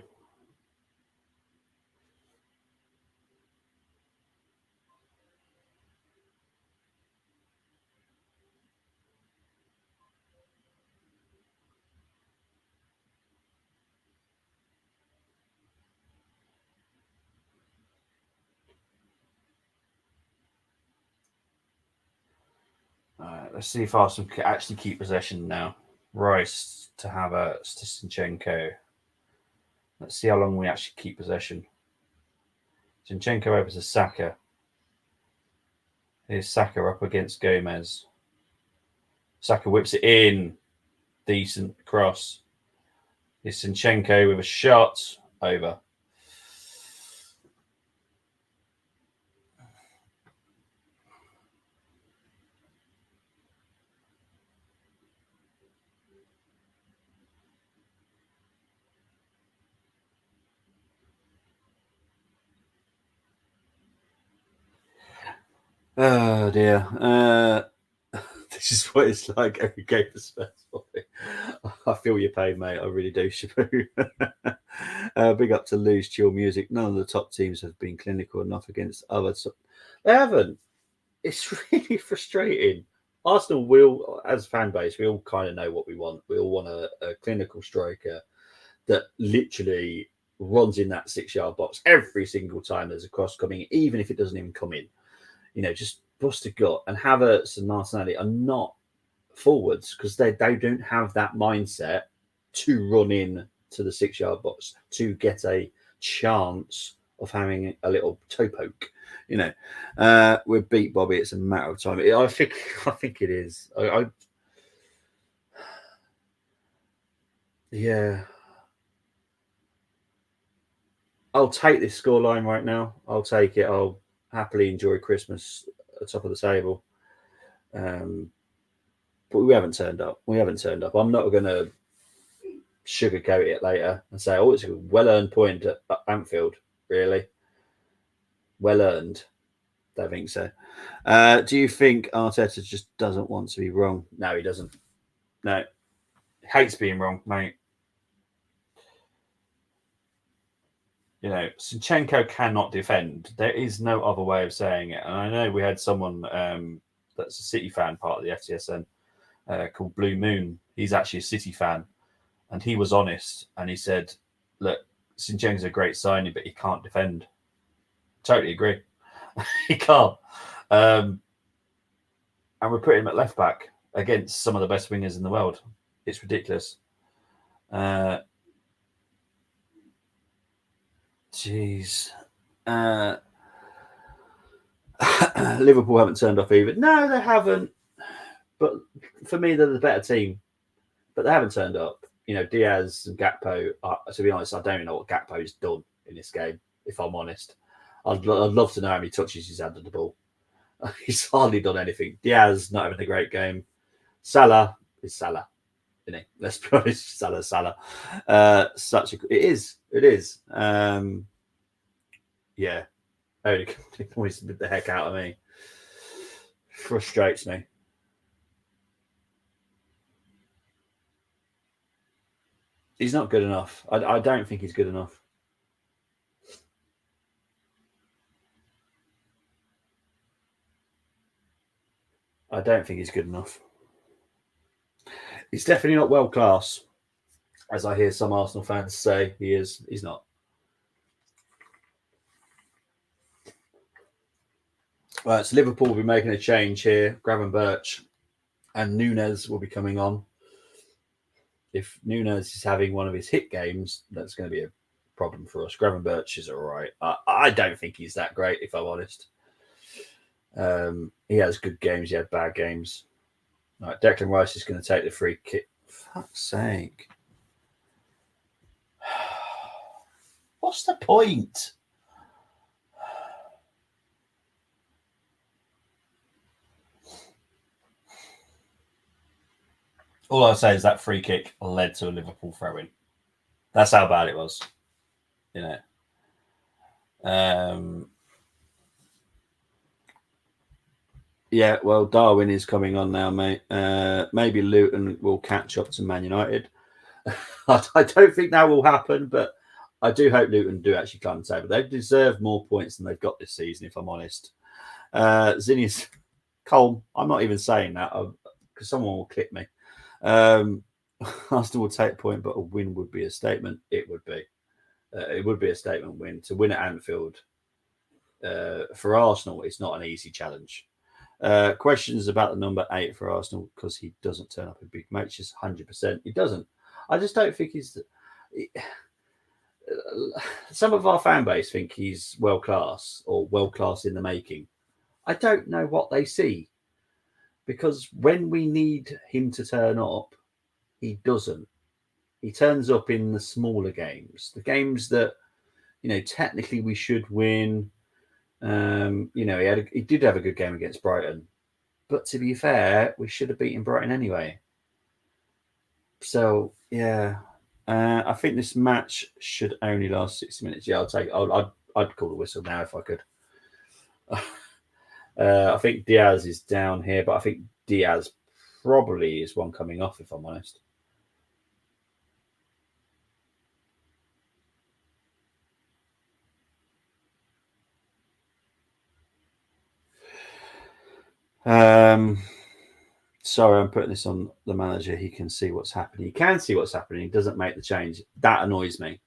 B: Let's see if Arsenal can actually keep possession now. Rice to Havertz to Zinchenko. Let's see how long we actually keep possession. Zinchenko over to Saka. Here's Saka up against Gomez. Saka whips it in. Decent cross. Here's Zinchenko with a shot. Over. Oh dear. This is what it's like every game for Spurs. I feel your pain, mate. I really do, Shabu. Big up to Lou's Chill Music. None of the top teams have been clinical enough against others. They haven't. It's really frustrating. Arsenal will, as a fan base, we all kind of know what we want. We all want a clinical striker that literally runs in that 6-yard box every single time there's a cross coming, even if it doesn't even come in. You know, just bust a gut. And Havertz and Martinelli are not forwards because they don't have that mindset to run in to the 6-yard box to get a chance of having a little toe poke. You know, we'll beat Bobby. It's a matter of time. I think it is. Yeah. I'll take this scoreline right now. I'll take it. I'll happily enjoy Christmas at the top of the table. But we haven't turned up. I'm not going to sugarcoat it later and say, oh, it's a well-earned point at Anfield. Really? Well-earned? Don't think so. Do you think Arteta just doesn't want to be wrong? No, he doesn't. No. He hates being wrong, mate. You know, Zinchenko cannot defend. There is no other way of saying it. And I know we had someone that's a City fan, part of the FTSN, called Blue Moon. He's actually a City fan. And he was honest. And he said, look, Zinchenko's a great signing, but he can't defend. Totally agree. He can't. And we're putting him at left back against some of the best wingers in the world. It's ridiculous. Jeez. Liverpool haven't turned off either. No, they haven't. But for me, they're the better team. But they haven't turned up. You know, Diaz and Gakpo, to be honest, I don't even know what Gakpo's done in this game, if I'm honest. I'd love to know how many touches he's had to the ball. He's hardly done anything. Diaz not having a great game. Salah is Salah, isn't he? Let's be honest, Salah. It is. Yeah, only always bit the heck out of me. Frustrates me. He's not good enough. I don't think he's good enough. I don't think he's good enough. He's definitely not world class, as I hear some Arsenal fans say he is. He's not. Right, so Liverpool will be making a change here. Gravenberch and Núñez will be coming on. If Núñez is having one of his hit games, that's going to be a problem for us. Gravenberch is all right. I don't think he's that great, if I'm honest. He has good games. He had bad games. All right, Declan Rice is going to take the free kick. For fuck's sake. What's the point? All I'll say is that free kick led to a Liverpool throw-in. That's how bad it was. You know. Yeah, well, Darwin is coming on now, mate. Maybe Luton will catch up to Man United. I don't think that will happen, but I do hope Luton do actually climb the table. They deserve more points than they've got this season, if I'm honest. Zinni's Cole, I'm not even saying that because someone will clip me. Arsenal will take a point, but a win would be a statement. It would be. It would be a statement win. To win at Anfield for Arsenal, it's not an easy challenge. Questions about the number 8 for Arsenal because he doesn't turn up in big matches. 100%, he doesn't. I just don't think he's. Some of our fan base think he's world class or world class in the making. I don't know what they see because when we need him to turn up, he doesn't. He turns up in the smaller games, the games that technically we should win. He did have a good game against Brighton, but to be fair, we should have beaten Brighton anyway. So yeah, I think this match should only last 60 minutes. Yeah, I'd call the whistle now if I could. I think Diaz is down here, but I think Diaz probably is one coming off, if I'm honest. Sorry, I'm putting this on the manager. He can see what's happening. He can see what's happening. He doesn't make the change. That annoys me.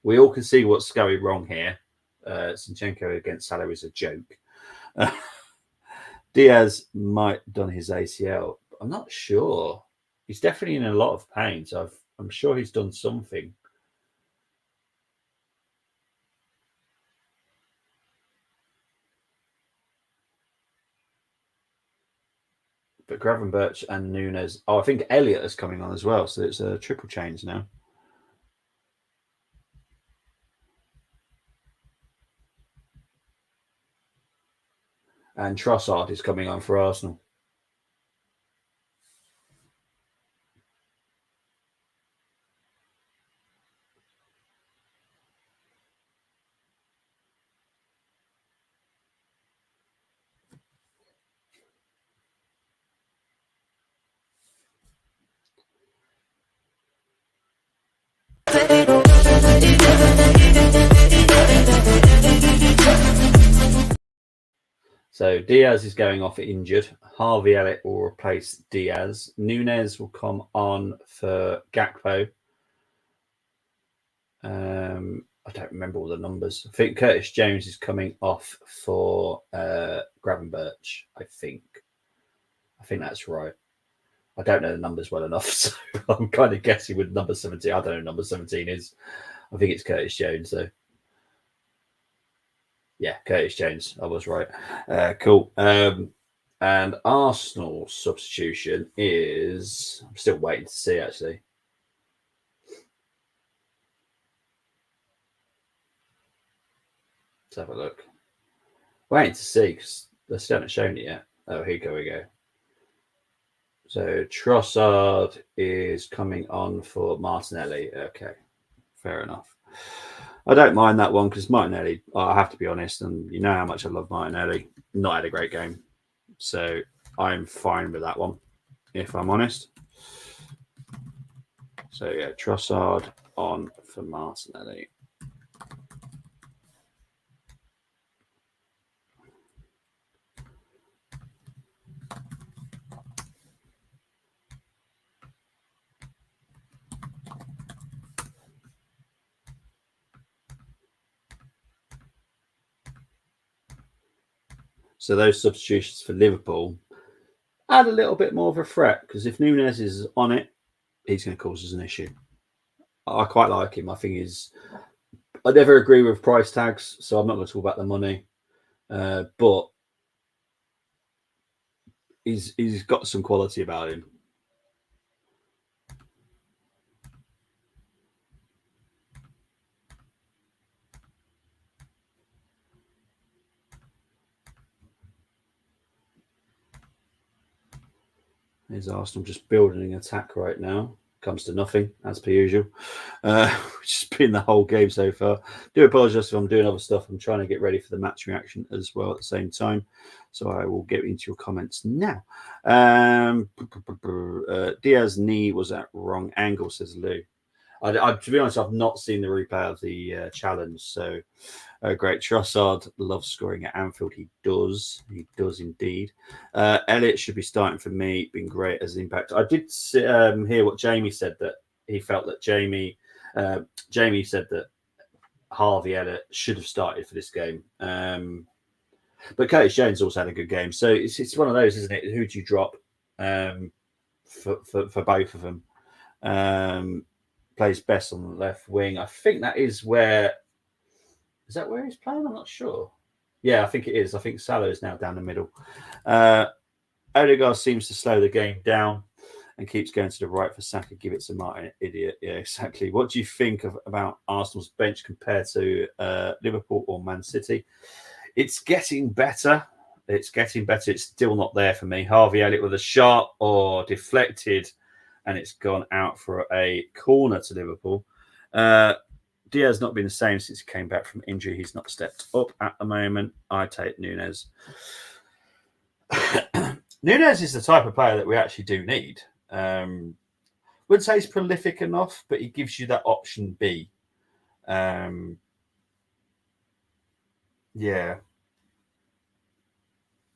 B: We all can see what's going wrong here. Zinchenko against Salah is a joke. Diaz might have done his ACL. I'm not sure. He's definitely in a lot of pain, so I'm sure he's done something. But Gravenberch and Núñez. Oh, I think Elliott is coming on as well, so it's a triple change now. And Trossard is coming on for Arsenal. So Diaz is going off injured. Harvey Elliott will replace Diaz. Núñez will come on for Gakpo. I don't remember all the numbers. I think Curtis Jones is coming off for Gravenberch. I think that's right. I don't know the numbers well enough, so I'm kind of guessing with number 17. I don't know who number 17 is. I think it's Curtis Jones, though. Yeah, Curtis Jones. I was right. Cool. And Arsenal's substitution is... I'm still waiting to see, actually. Let's have a look. Waiting to see, because they still haven't shown it yet. Oh, here we go. So Trossard is coming on for Martinelli. Okay, fair enough. I don't mind that one because Martinelli, I have to be honest, and you know how much I love Martinelli, not had a great game. So I'm fine with that one, if I'm honest. So yeah, Trossard on for Martinelli. So those substitutions for Liverpool add a little bit more of a threat because if Nunes is on it, he's going to cause us an issue. I quite like him. I think I never agree with price tags, so I'm not going to talk about the money. But he's got some quality about him. There's Arsenal just building an attack right now. Comes to nothing, as per usual. Which has been the whole game so far. Do apologise if I'm doing other stuff. I'm trying to get ready for the match reaction as well at the same time. So I will get into your comments now. Diaz's knee was at wrong angle, says Lou. To be honest, I've not seen the replay of the challenge. So great. Trossard loves scoring at Anfield. He does. He does indeed. Elliott should be starting for me. Been great as an impact. I did hear what Jamie said, that he felt that Jamie said that Harvey Elliott should have started for this game. But Curtis Jones also had a good game. So it's one of those, isn't it? Who do you drop for both of them? Plays best on the left wing. I think that is where... Is that where he's playing? I'm not sure. Yeah, I think it is. I think Salah is now down the middle. Odegaard seems to slow the game down and keeps going to the right for Saka. Give it to Martin, idiot. Yeah, exactly. What do you think about Arsenal's bench compared to Liverpool or Man City? It's getting better. It's getting better. It's still not there for me. Harvey Elliott with a shot or deflected, and it's gone out for a corner to Liverpool. Diaz not been the same since he came back from injury. He's not stepped up at the moment. I take Nunes. Nunes is the type of player that we actually do need. Wouldn't say he's prolific enough, but he gives you that option B. Yeah.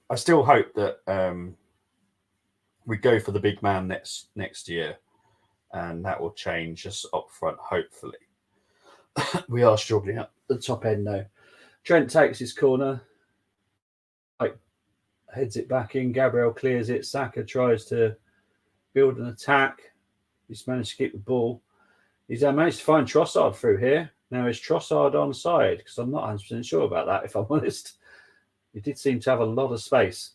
B: I still hope that we go for the big man next year, and that will change us up front, hopefully. We are struggling at the top end though. Trent takes his corner, heads it back in. Gabriel clears it. Saka tries to build an attack. He's managed to keep the ball. He's managed to find Trossard through here. Now is Trossard on side? Because I'm not 100% sure about that, if I'm honest. He did seem to have a lot of space.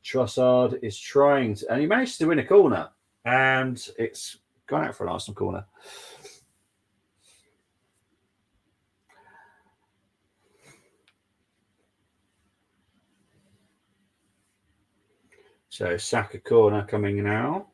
B: Trossard is trying to, and he managed to win a corner, and it's gone out for an Arsenal corner. So Saka corner coming now.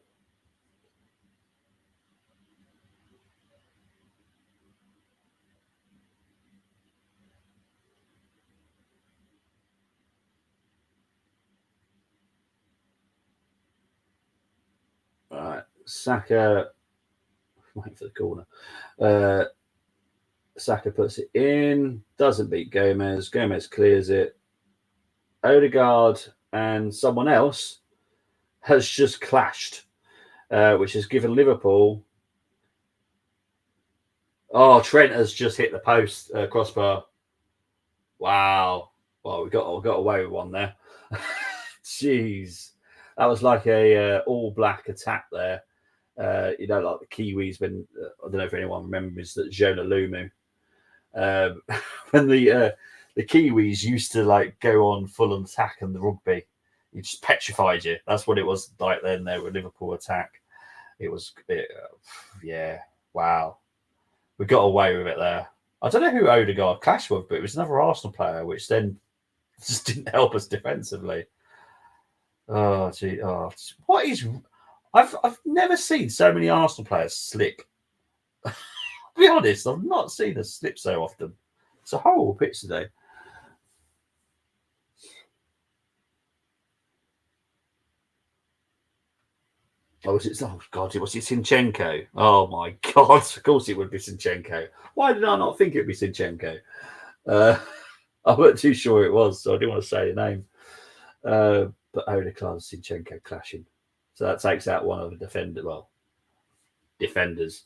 B: Right, Saka, waiting for the corner. Saka puts it in, doesn't beat Gomez. Gomez clears it. Odegaard and someone else has just clashed, which has given Liverpool... Oh, Trent has just hit the post crossbar. Wow. Well, we got away with one there. Jeez. That was like a all-black attack there. Like the Kiwis when... I don't know if anyone remembers that Jonah Lumu. when the Kiwis used to like go on full attack and the rugby, it just petrified you. That's what it was like then. They were Liverpool attack. Yeah, wow. We got away with it there. I don't know who Odegaard clashed with, but it was another Arsenal player, which then just didn't help us defensively. Oh, gee. Oh, what is... I've never seen so many Arsenal players slip. To be honest, I've not seen us slip so often. It's a horrible pitch today. Oh God! Was it Zinchenko? Oh my God! Of course it would be Zinchenko. Why did I not think it'd be Zinchenko? I wasn't too sure it was, so I didn't want to say the name. But Odegaard and Zinchenko clashing, so that takes out one of the defenders.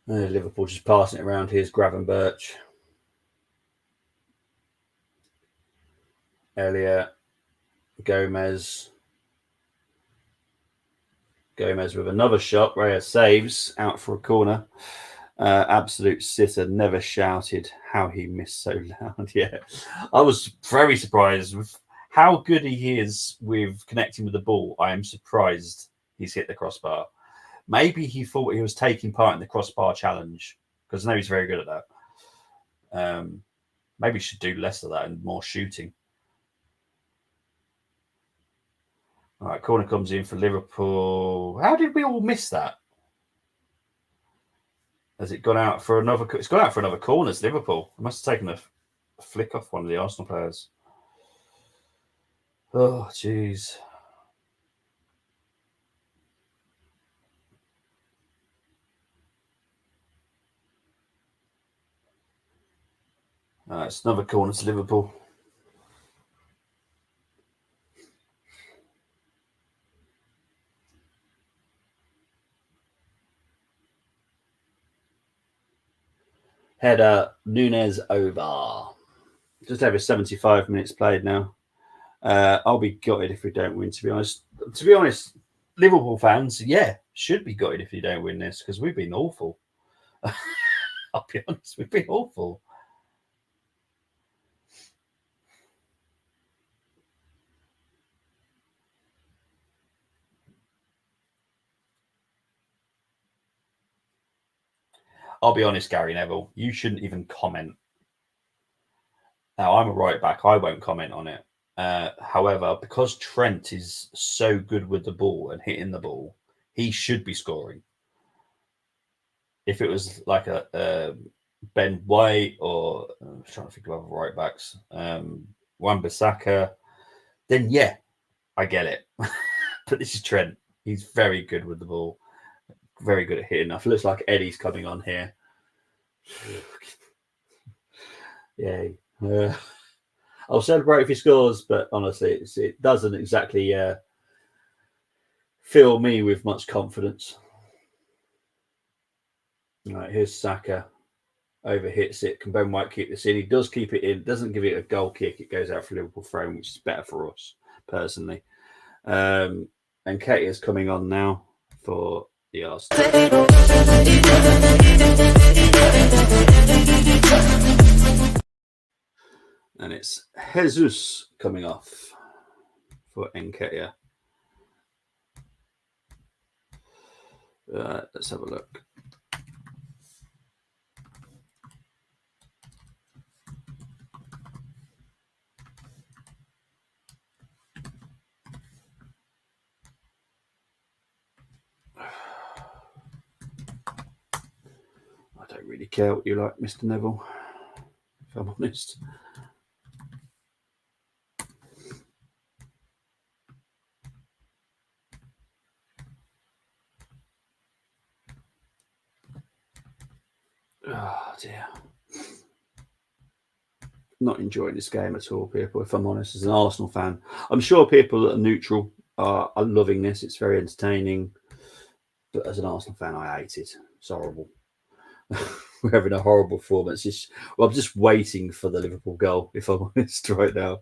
B: Liverpool just passing it around. Here's Gravenberch. Elliott. Gomez with another shot. Reyes saves out for a corner. Absolute sitter. Never shouted how he missed so loud. Yeah, I was very surprised with how good he is with connecting with the ball. I am surprised he's hit the crossbar. Maybe he thought he was taking part in the crossbar challenge, because I know he's very good at that. Maybe he should do less of that and more shooting. All right, corner comes in for Liverpool. How did we all miss that? Has it gone out for another? It's gone out for another corner. It's Liverpool. It must have taken a flick off one of the Arsenal players. Oh, jeez. It's another corner to Liverpool. Header, Nunes over. Just over 75 minutes played now. I'll be gutted if we don't win, to be honest. To be honest, Liverpool fans, yeah, should be gutted if you don't win this, because we've been awful. I'll be honest, we've been awful. I'll be honest, Gary Neville, you shouldn't even comment. Now, I'm a right back. I won't comment on it. However, because Trent is so good with the ball and hitting the ball, he should be scoring. If it was like a Ben White or I'm trying to think of other right backs, Wan-Bissaka, then yeah, I get it. But this is Trent. He's very good with the ball. Very good at hitting. It looks like Eddie's coming on here. Yay. I'll celebrate if he scores, but honestly, it doesn't exactly fill me with much confidence. All right, here's Saka. Overhits it. Can Ben White keep this in? He does keep it in. Doesn't give it a goal kick. It goes out for Liverpool throw, which is better for us, personally. And Katie is coming on now for the Arsenal. And it's Jesus coming off for Nketiah. Let's have a look. I don't really care what you like, Mr. Neville, if I'm honest. Oh dear. Not enjoying this game at all, people, if I'm honest, as an Arsenal fan. I'm sure people that are neutral are loving this. It's very entertaining. But as an Arsenal fan, I hate it. It's horrible. We're having a horrible performance. I'm just waiting for the Liverpool goal, if I'm honest, right now.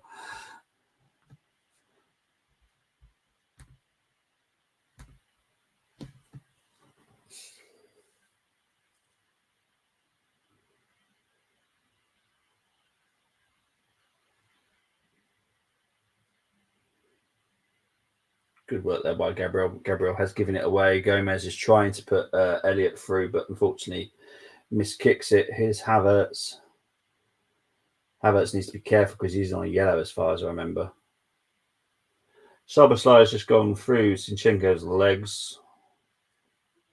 B: Good work there by Gabriel. Gabriel has given it away. Gomez is trying to put Elliott through, but unfortunately miskicks it. Here's Havertz. Havertz needs to be careful because he's on a yellow as far as I remember. Szoboszlai has just gone through Zinchenko's legs.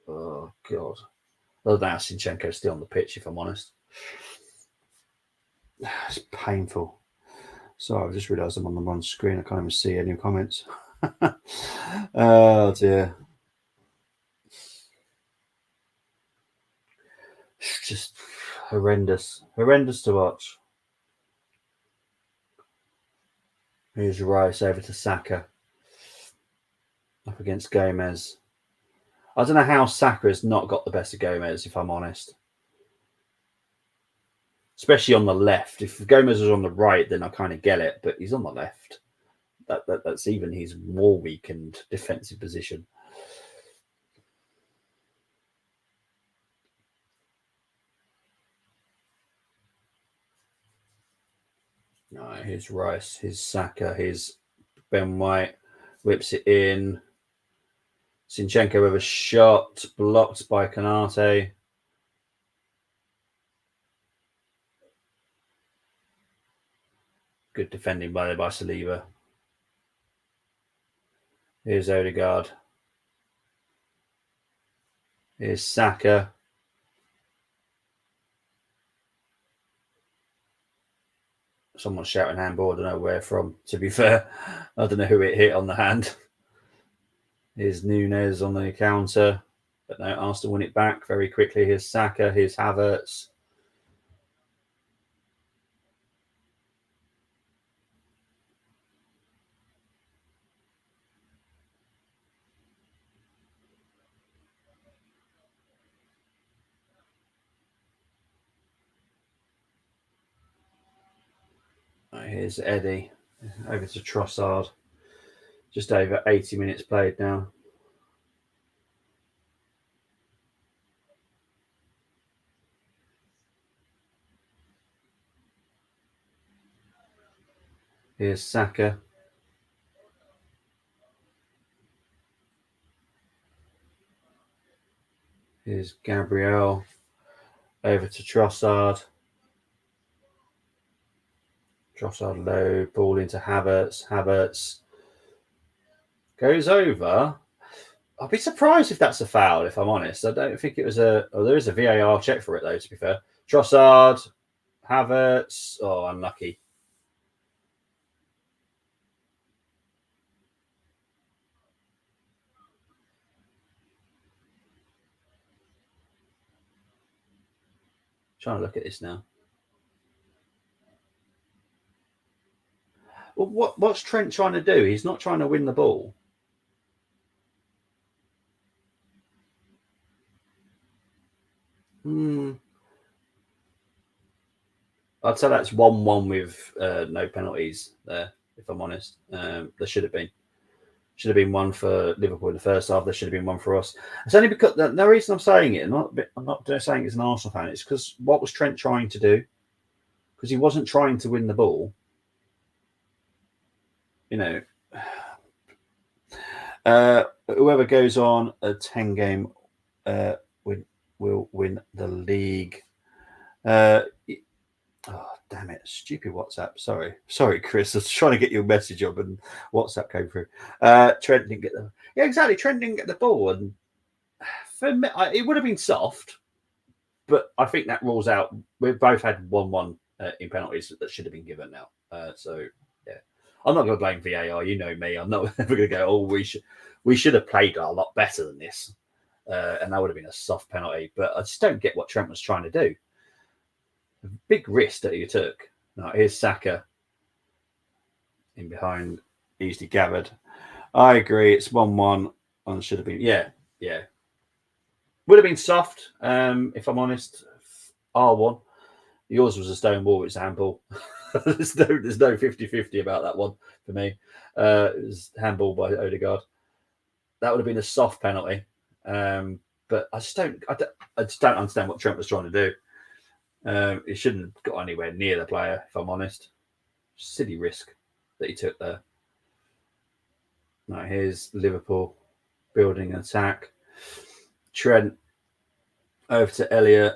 B: Oh, God. Other than that, Zinchenko's still on the pitch, if I'm honest. It's painful. Sorry, I've just realised I'm on the wrong screen. I can't even see any comments. Oh, dear. It's just horrendous. Horrendous to watch. Here's Rice over to Saka. Up against Gomez. I don't know how Saka has not got the best of Gomez, if I'm honest. Especially on the left. If Gomez was on the right, then I kind of get it. But he's on the left. That's even his more weakened defensive position. All right, here's Rice, here's Saka, here's Ben White, whips it in. Zinchenko with a shot, blocked by Konate. Good defending by Saliba. Here's Odegaard. Here's Saka. Someone's shouting handball. I don't know where from, to be fair. I don't know who it hit on the hand. Here's Nunes on the counter. But no, Arsenal win it back very quickly. Here's Saka. Here's Havertz. Here's Eddie over to Trossard. Just over 80 minutes played now. Here's Saka. Here's Gabriel over to Trossard. Trossard low, ball into Havertz. Havertz goes over. I'll be surprised if that's a foul, if I'm honest. I don't think it was there is a VAR check for it, though, to be fair. Trossard, Havertz. Oh, unlucky. Trying to look at this now. Well, what's Trent trying to do? He's not trying to win the ball. I'd say that's 1-1 with no penalties there, if I'm honest. There should have been. Should have been one for Liverpool in the first half. There should have been one for us. It's only because the reason I'm saying it, I'm not saying it's an Arsenal fan, it's because what was Trent trying to do? Because he wasn't trying to win the ball. You know, whoever goes on a 10-game will win the league. Oh, damn it. Stupid WhatsApp. Sorry, Chris. I was trying to get your message up and WhatsApp came through. Trent didn't get the... Yeah, exactly. Trent didn't get the ball. And for me, it would have been soft, but I think that rules out... We've both had 1-1 in penalties that should have been given now. So, yeah. I'm not going to blame VAR. You know me. I'm not ever going to go, we should have played a lot better than this. and that would have been a soft penalty. But I just don't get what Trent was trying to do. A big risk that he took. Now, here's Saka in behind, easily gathered. I agree. It's 1-1 and should have been. Yeah. Would have been soft, if I'm honest. R1. Yours was a stone wall. It's a handball. there's no 50-50 about that one for me. It was handball by Odegaard. That would have been a soft penalty. But I just don't understand what Trent was trying to do. He shouldn't have got anywhere near the player, if I'm honest. Silly risk that he took there. Now here's Liverpool building an attack. Trent over to Elliott,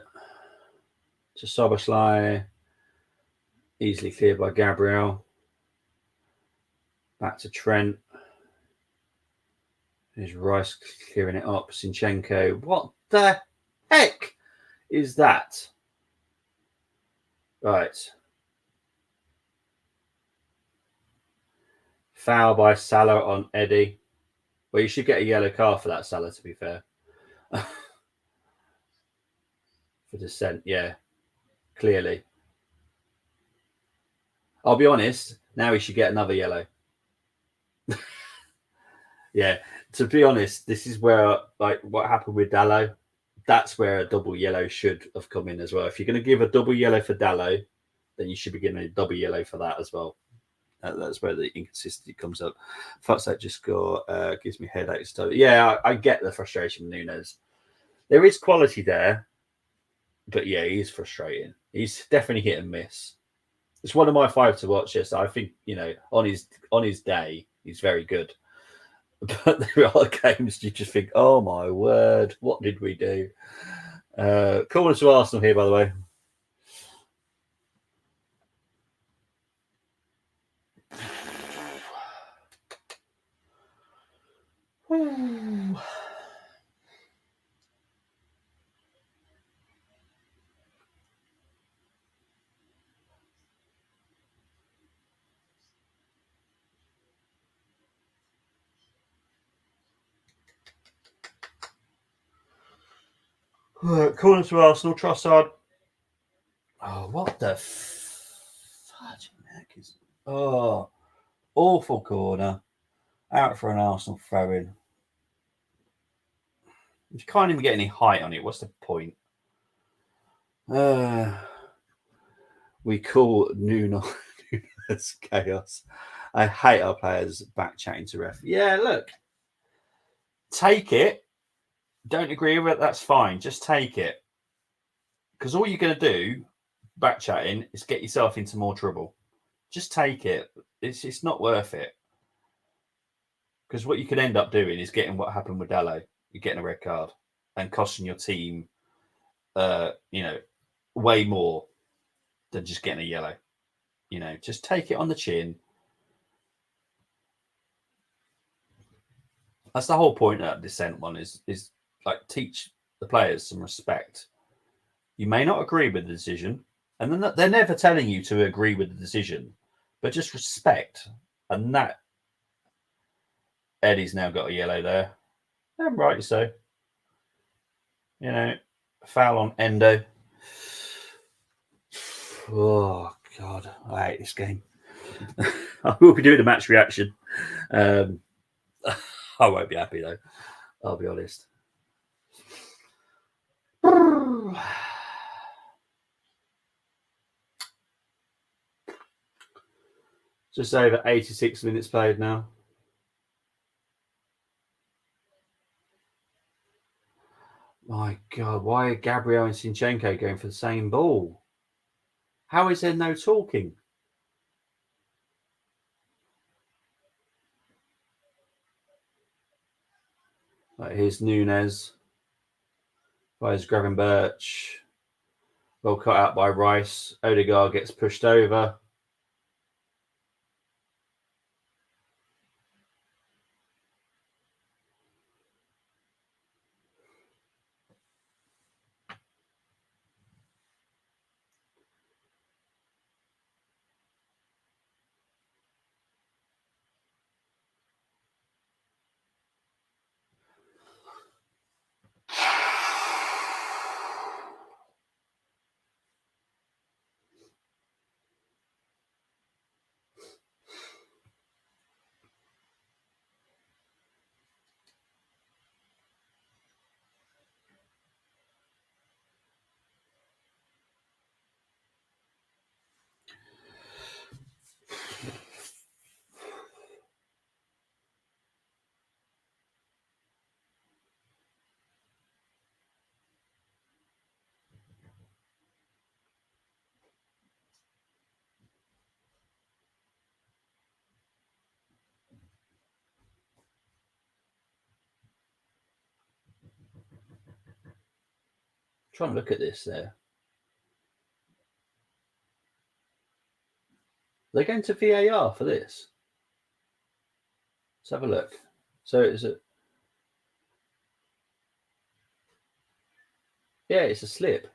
B: to Szoboszlai, easily cleared by Gabriel. Back to Trent. There's Rice clearing it up. Zinchenko. What the heck is that? Right. Foul by Salah on Eddie. Well, you should get a yellow card for that, Salah, to be fair. For dissent, yeah. Clearly. I'll be honest, now he should get another yellow. Yeah, to be honest, this is where, like, what happened with Dalot, that's where a double yellow should have come in as well. If you're going to give a double yellow for Dalot, then you should be giving a double yellow for that as well. That's where the inconsistency comes up. Fuck's that just gives me headaches. So, yeah, I get the frustration with Nunes. There is quality there, but yeah, he's frustrating. He's definitely hit and miss. It's one of my 5 to watch. Yes, I think, you know, on his day, he's very good. But there are games you just think, oh my word, what did we do? Corner to Arsenal here, by the way. Corner to Arsenal, Trossard. Oh, what the fudge heck is? Oh, awful corner. Out for an Arsenal throw-in. You can't even get any height on it. What's the point? We call Nunes chaos. I hate our players back chatting to ref. Yeah, look. Take it. Don't agree with it, that's fine. Just take it. Because all you're going to do, back chatting, is get yourself into more trouble. Just take it. It's not worth it. Because what you could end up doing is getting what happened with Dalot. You're getting a red card and costing your team, way more than just getting a yellow. You know, just take it on the chin. That's the whole point of that dissent one is like teach the players some respect. You may not agree with the decision, and then they're never telling you to agree with the decision, but just respect. And that Eddie's now got a yellow there, and rightly so. You know, foul on Endo. Oh God, I hate this game. I will be doing a match reaction. I won't be happy though. I'll be honest. Just over 86 minutes played now. My God, why are Gabriel and Zinchenko going for the same ball? How is there no talking? Right, here's Nunes. Here's Gravenberch. Well cut out by Rice. Odegaard gets pushed over. Try and look at this there. They're going to VAR for this. Let's have a look. So it's it's a slip.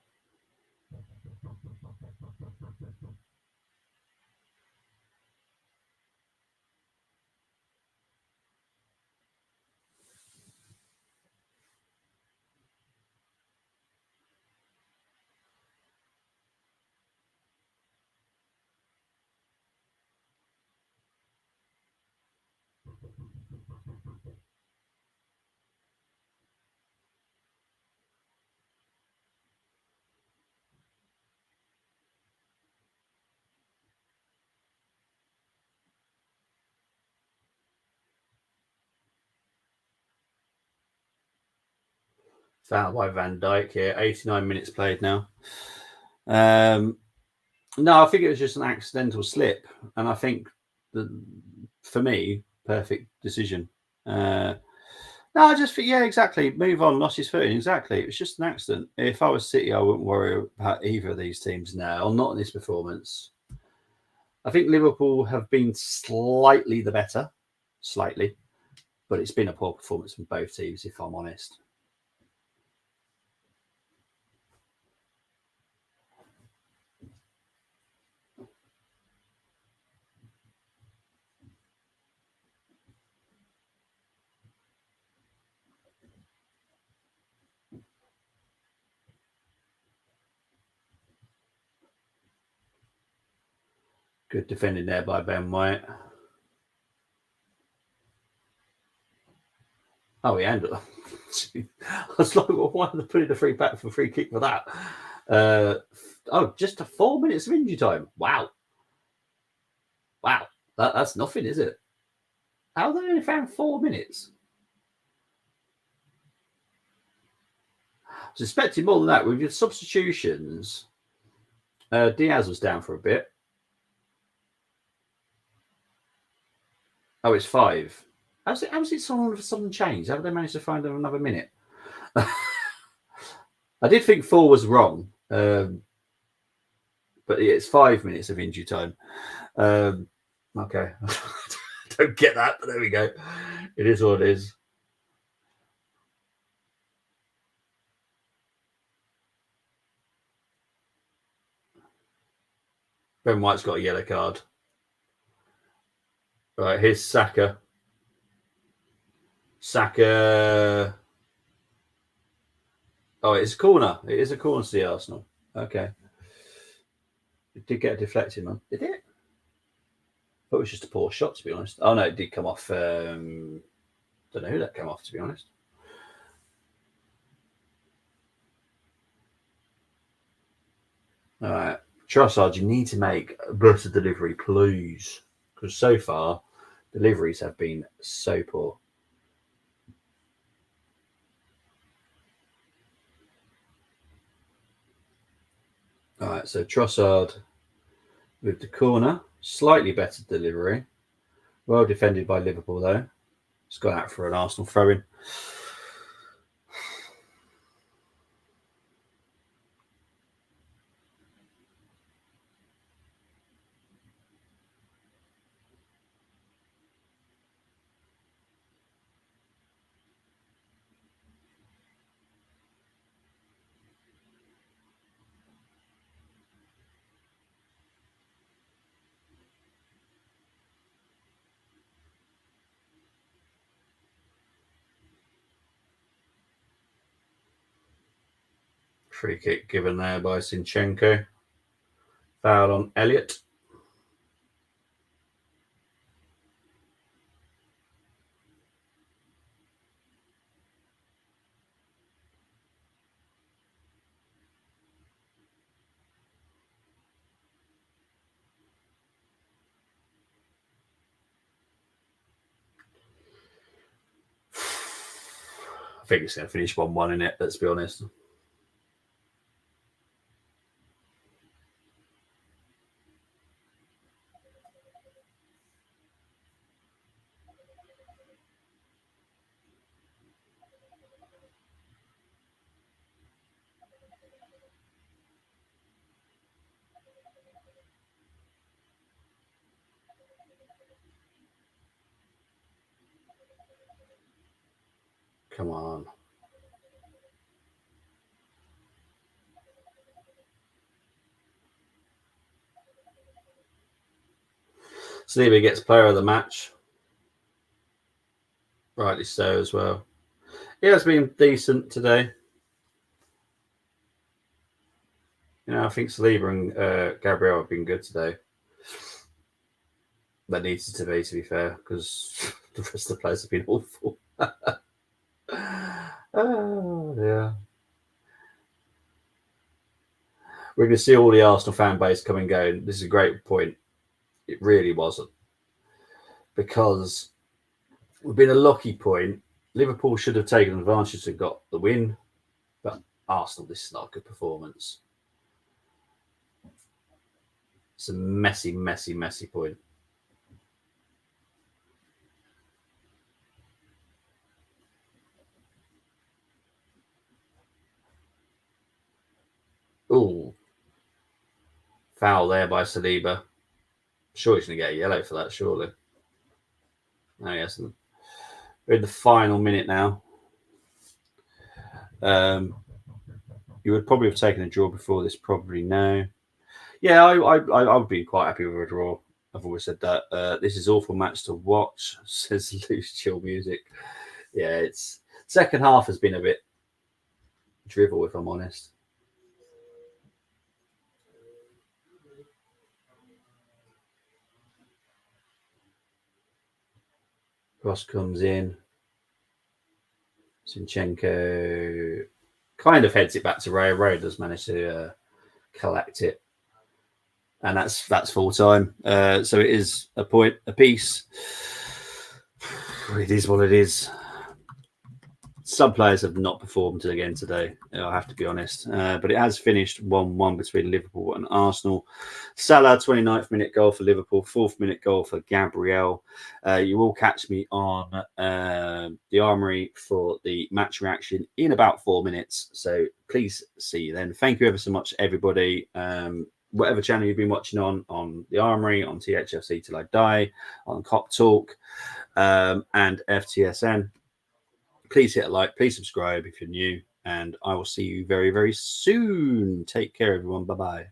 B: Foul by Van Dijk here. 89 minutes played now. No, I think it was just an accidental slip, and I think that for me, perfect decision. No, I just think exactly. Move on. Lost his footing. Exactly. It was just an accident. If I was City, I wouldn't worry about either of these teams now. Not in this performance. I think Liverpool have been slightly the better, but it's been a poor performance from both teams, if I'm honest. Good defending there by Ben White. Oh, he ended up. I was like, well, why are they putting the free back for free kick for that? Just 4 minutes of injury time. Wow. That's nothing, is it? How have they only found 4 minutes? I was expecting more than that. With your substitutions, Diaz was down for a bit. Oh, it's 5. How's it all of a sudden changed? How did they manage to find another minute? I did think 4 was wrong. But it's 5 minutes of injury time. Okay. Don't get that, but there we go. It is what it is. Ben White's got a yellow card. Right, here's Saka. Oh, it's a corner. It is a corner to the Arsenal. Okay. It did get a deflected, man. Did it? I thought it was just a poor shot, to be honest. Oh, no, it did come off. Don't know who that came off, to be honest. All right. Trossard, you need to make a better delivery, please. Because so far, deliveries have been so poor. All right, so Trossard with the corner. Slightly better delivery. Well defended by Liverpool, though. It's gone out for an Arsenal throw-in. Free kick given there by Zinchenko. Foul on Elliott. I think it's going to finish 1-1 in it, let's be honest. Come on. Saliba gets player of the match. Rightly so as well. He has been decent today. You know, I think Saliba and Gabriel have been good today. That needs to be fair, because the rest of the players have been awful. Oh, yeah. We're going to see all the Arsenal fan base come and go. This is a great point. It really wasn't. Because we've been a lucky point. Liverpool should have taken advantage and got the win. But Arsenal, this is not a good performance. It's a messy, messy, messy point. Oh, foul there by Saliba. Sure, he's going to get a yellow for that, surely. No, he hasn't. We're in the final minute now. You would probably have taken a draw before this, probably no. Yeah, I would be quite happy with a draw. I've always said that. This is awful match to watch, says Loose Chill Music. Yeah, it's second half has been a bit drivel, if I'm honest. Cross comes in. Zinchenko kind of heads it back to Ray. Ray does manage to collect it. And that's full time. So it is a point apiece. It is what it is. Some players have not performed again today, I have to be honest. But it has finished 1-1 between Liverpool and Arsenal. Salah, 29th minute goal for Liverpool, 4th minute goal for Gabriel. You will catch me on the Armory for the match reaction in about 4 minutes. So please see you then. Thank you ever so much, everybody. Whatever channel you've been watching on the Armory, on THFC Till I Die, on Cop Talk, and FTSN. Please hit a like, please subscribe if you're new, and I will see you very, very soon. Take care, everyone. Bye-bye.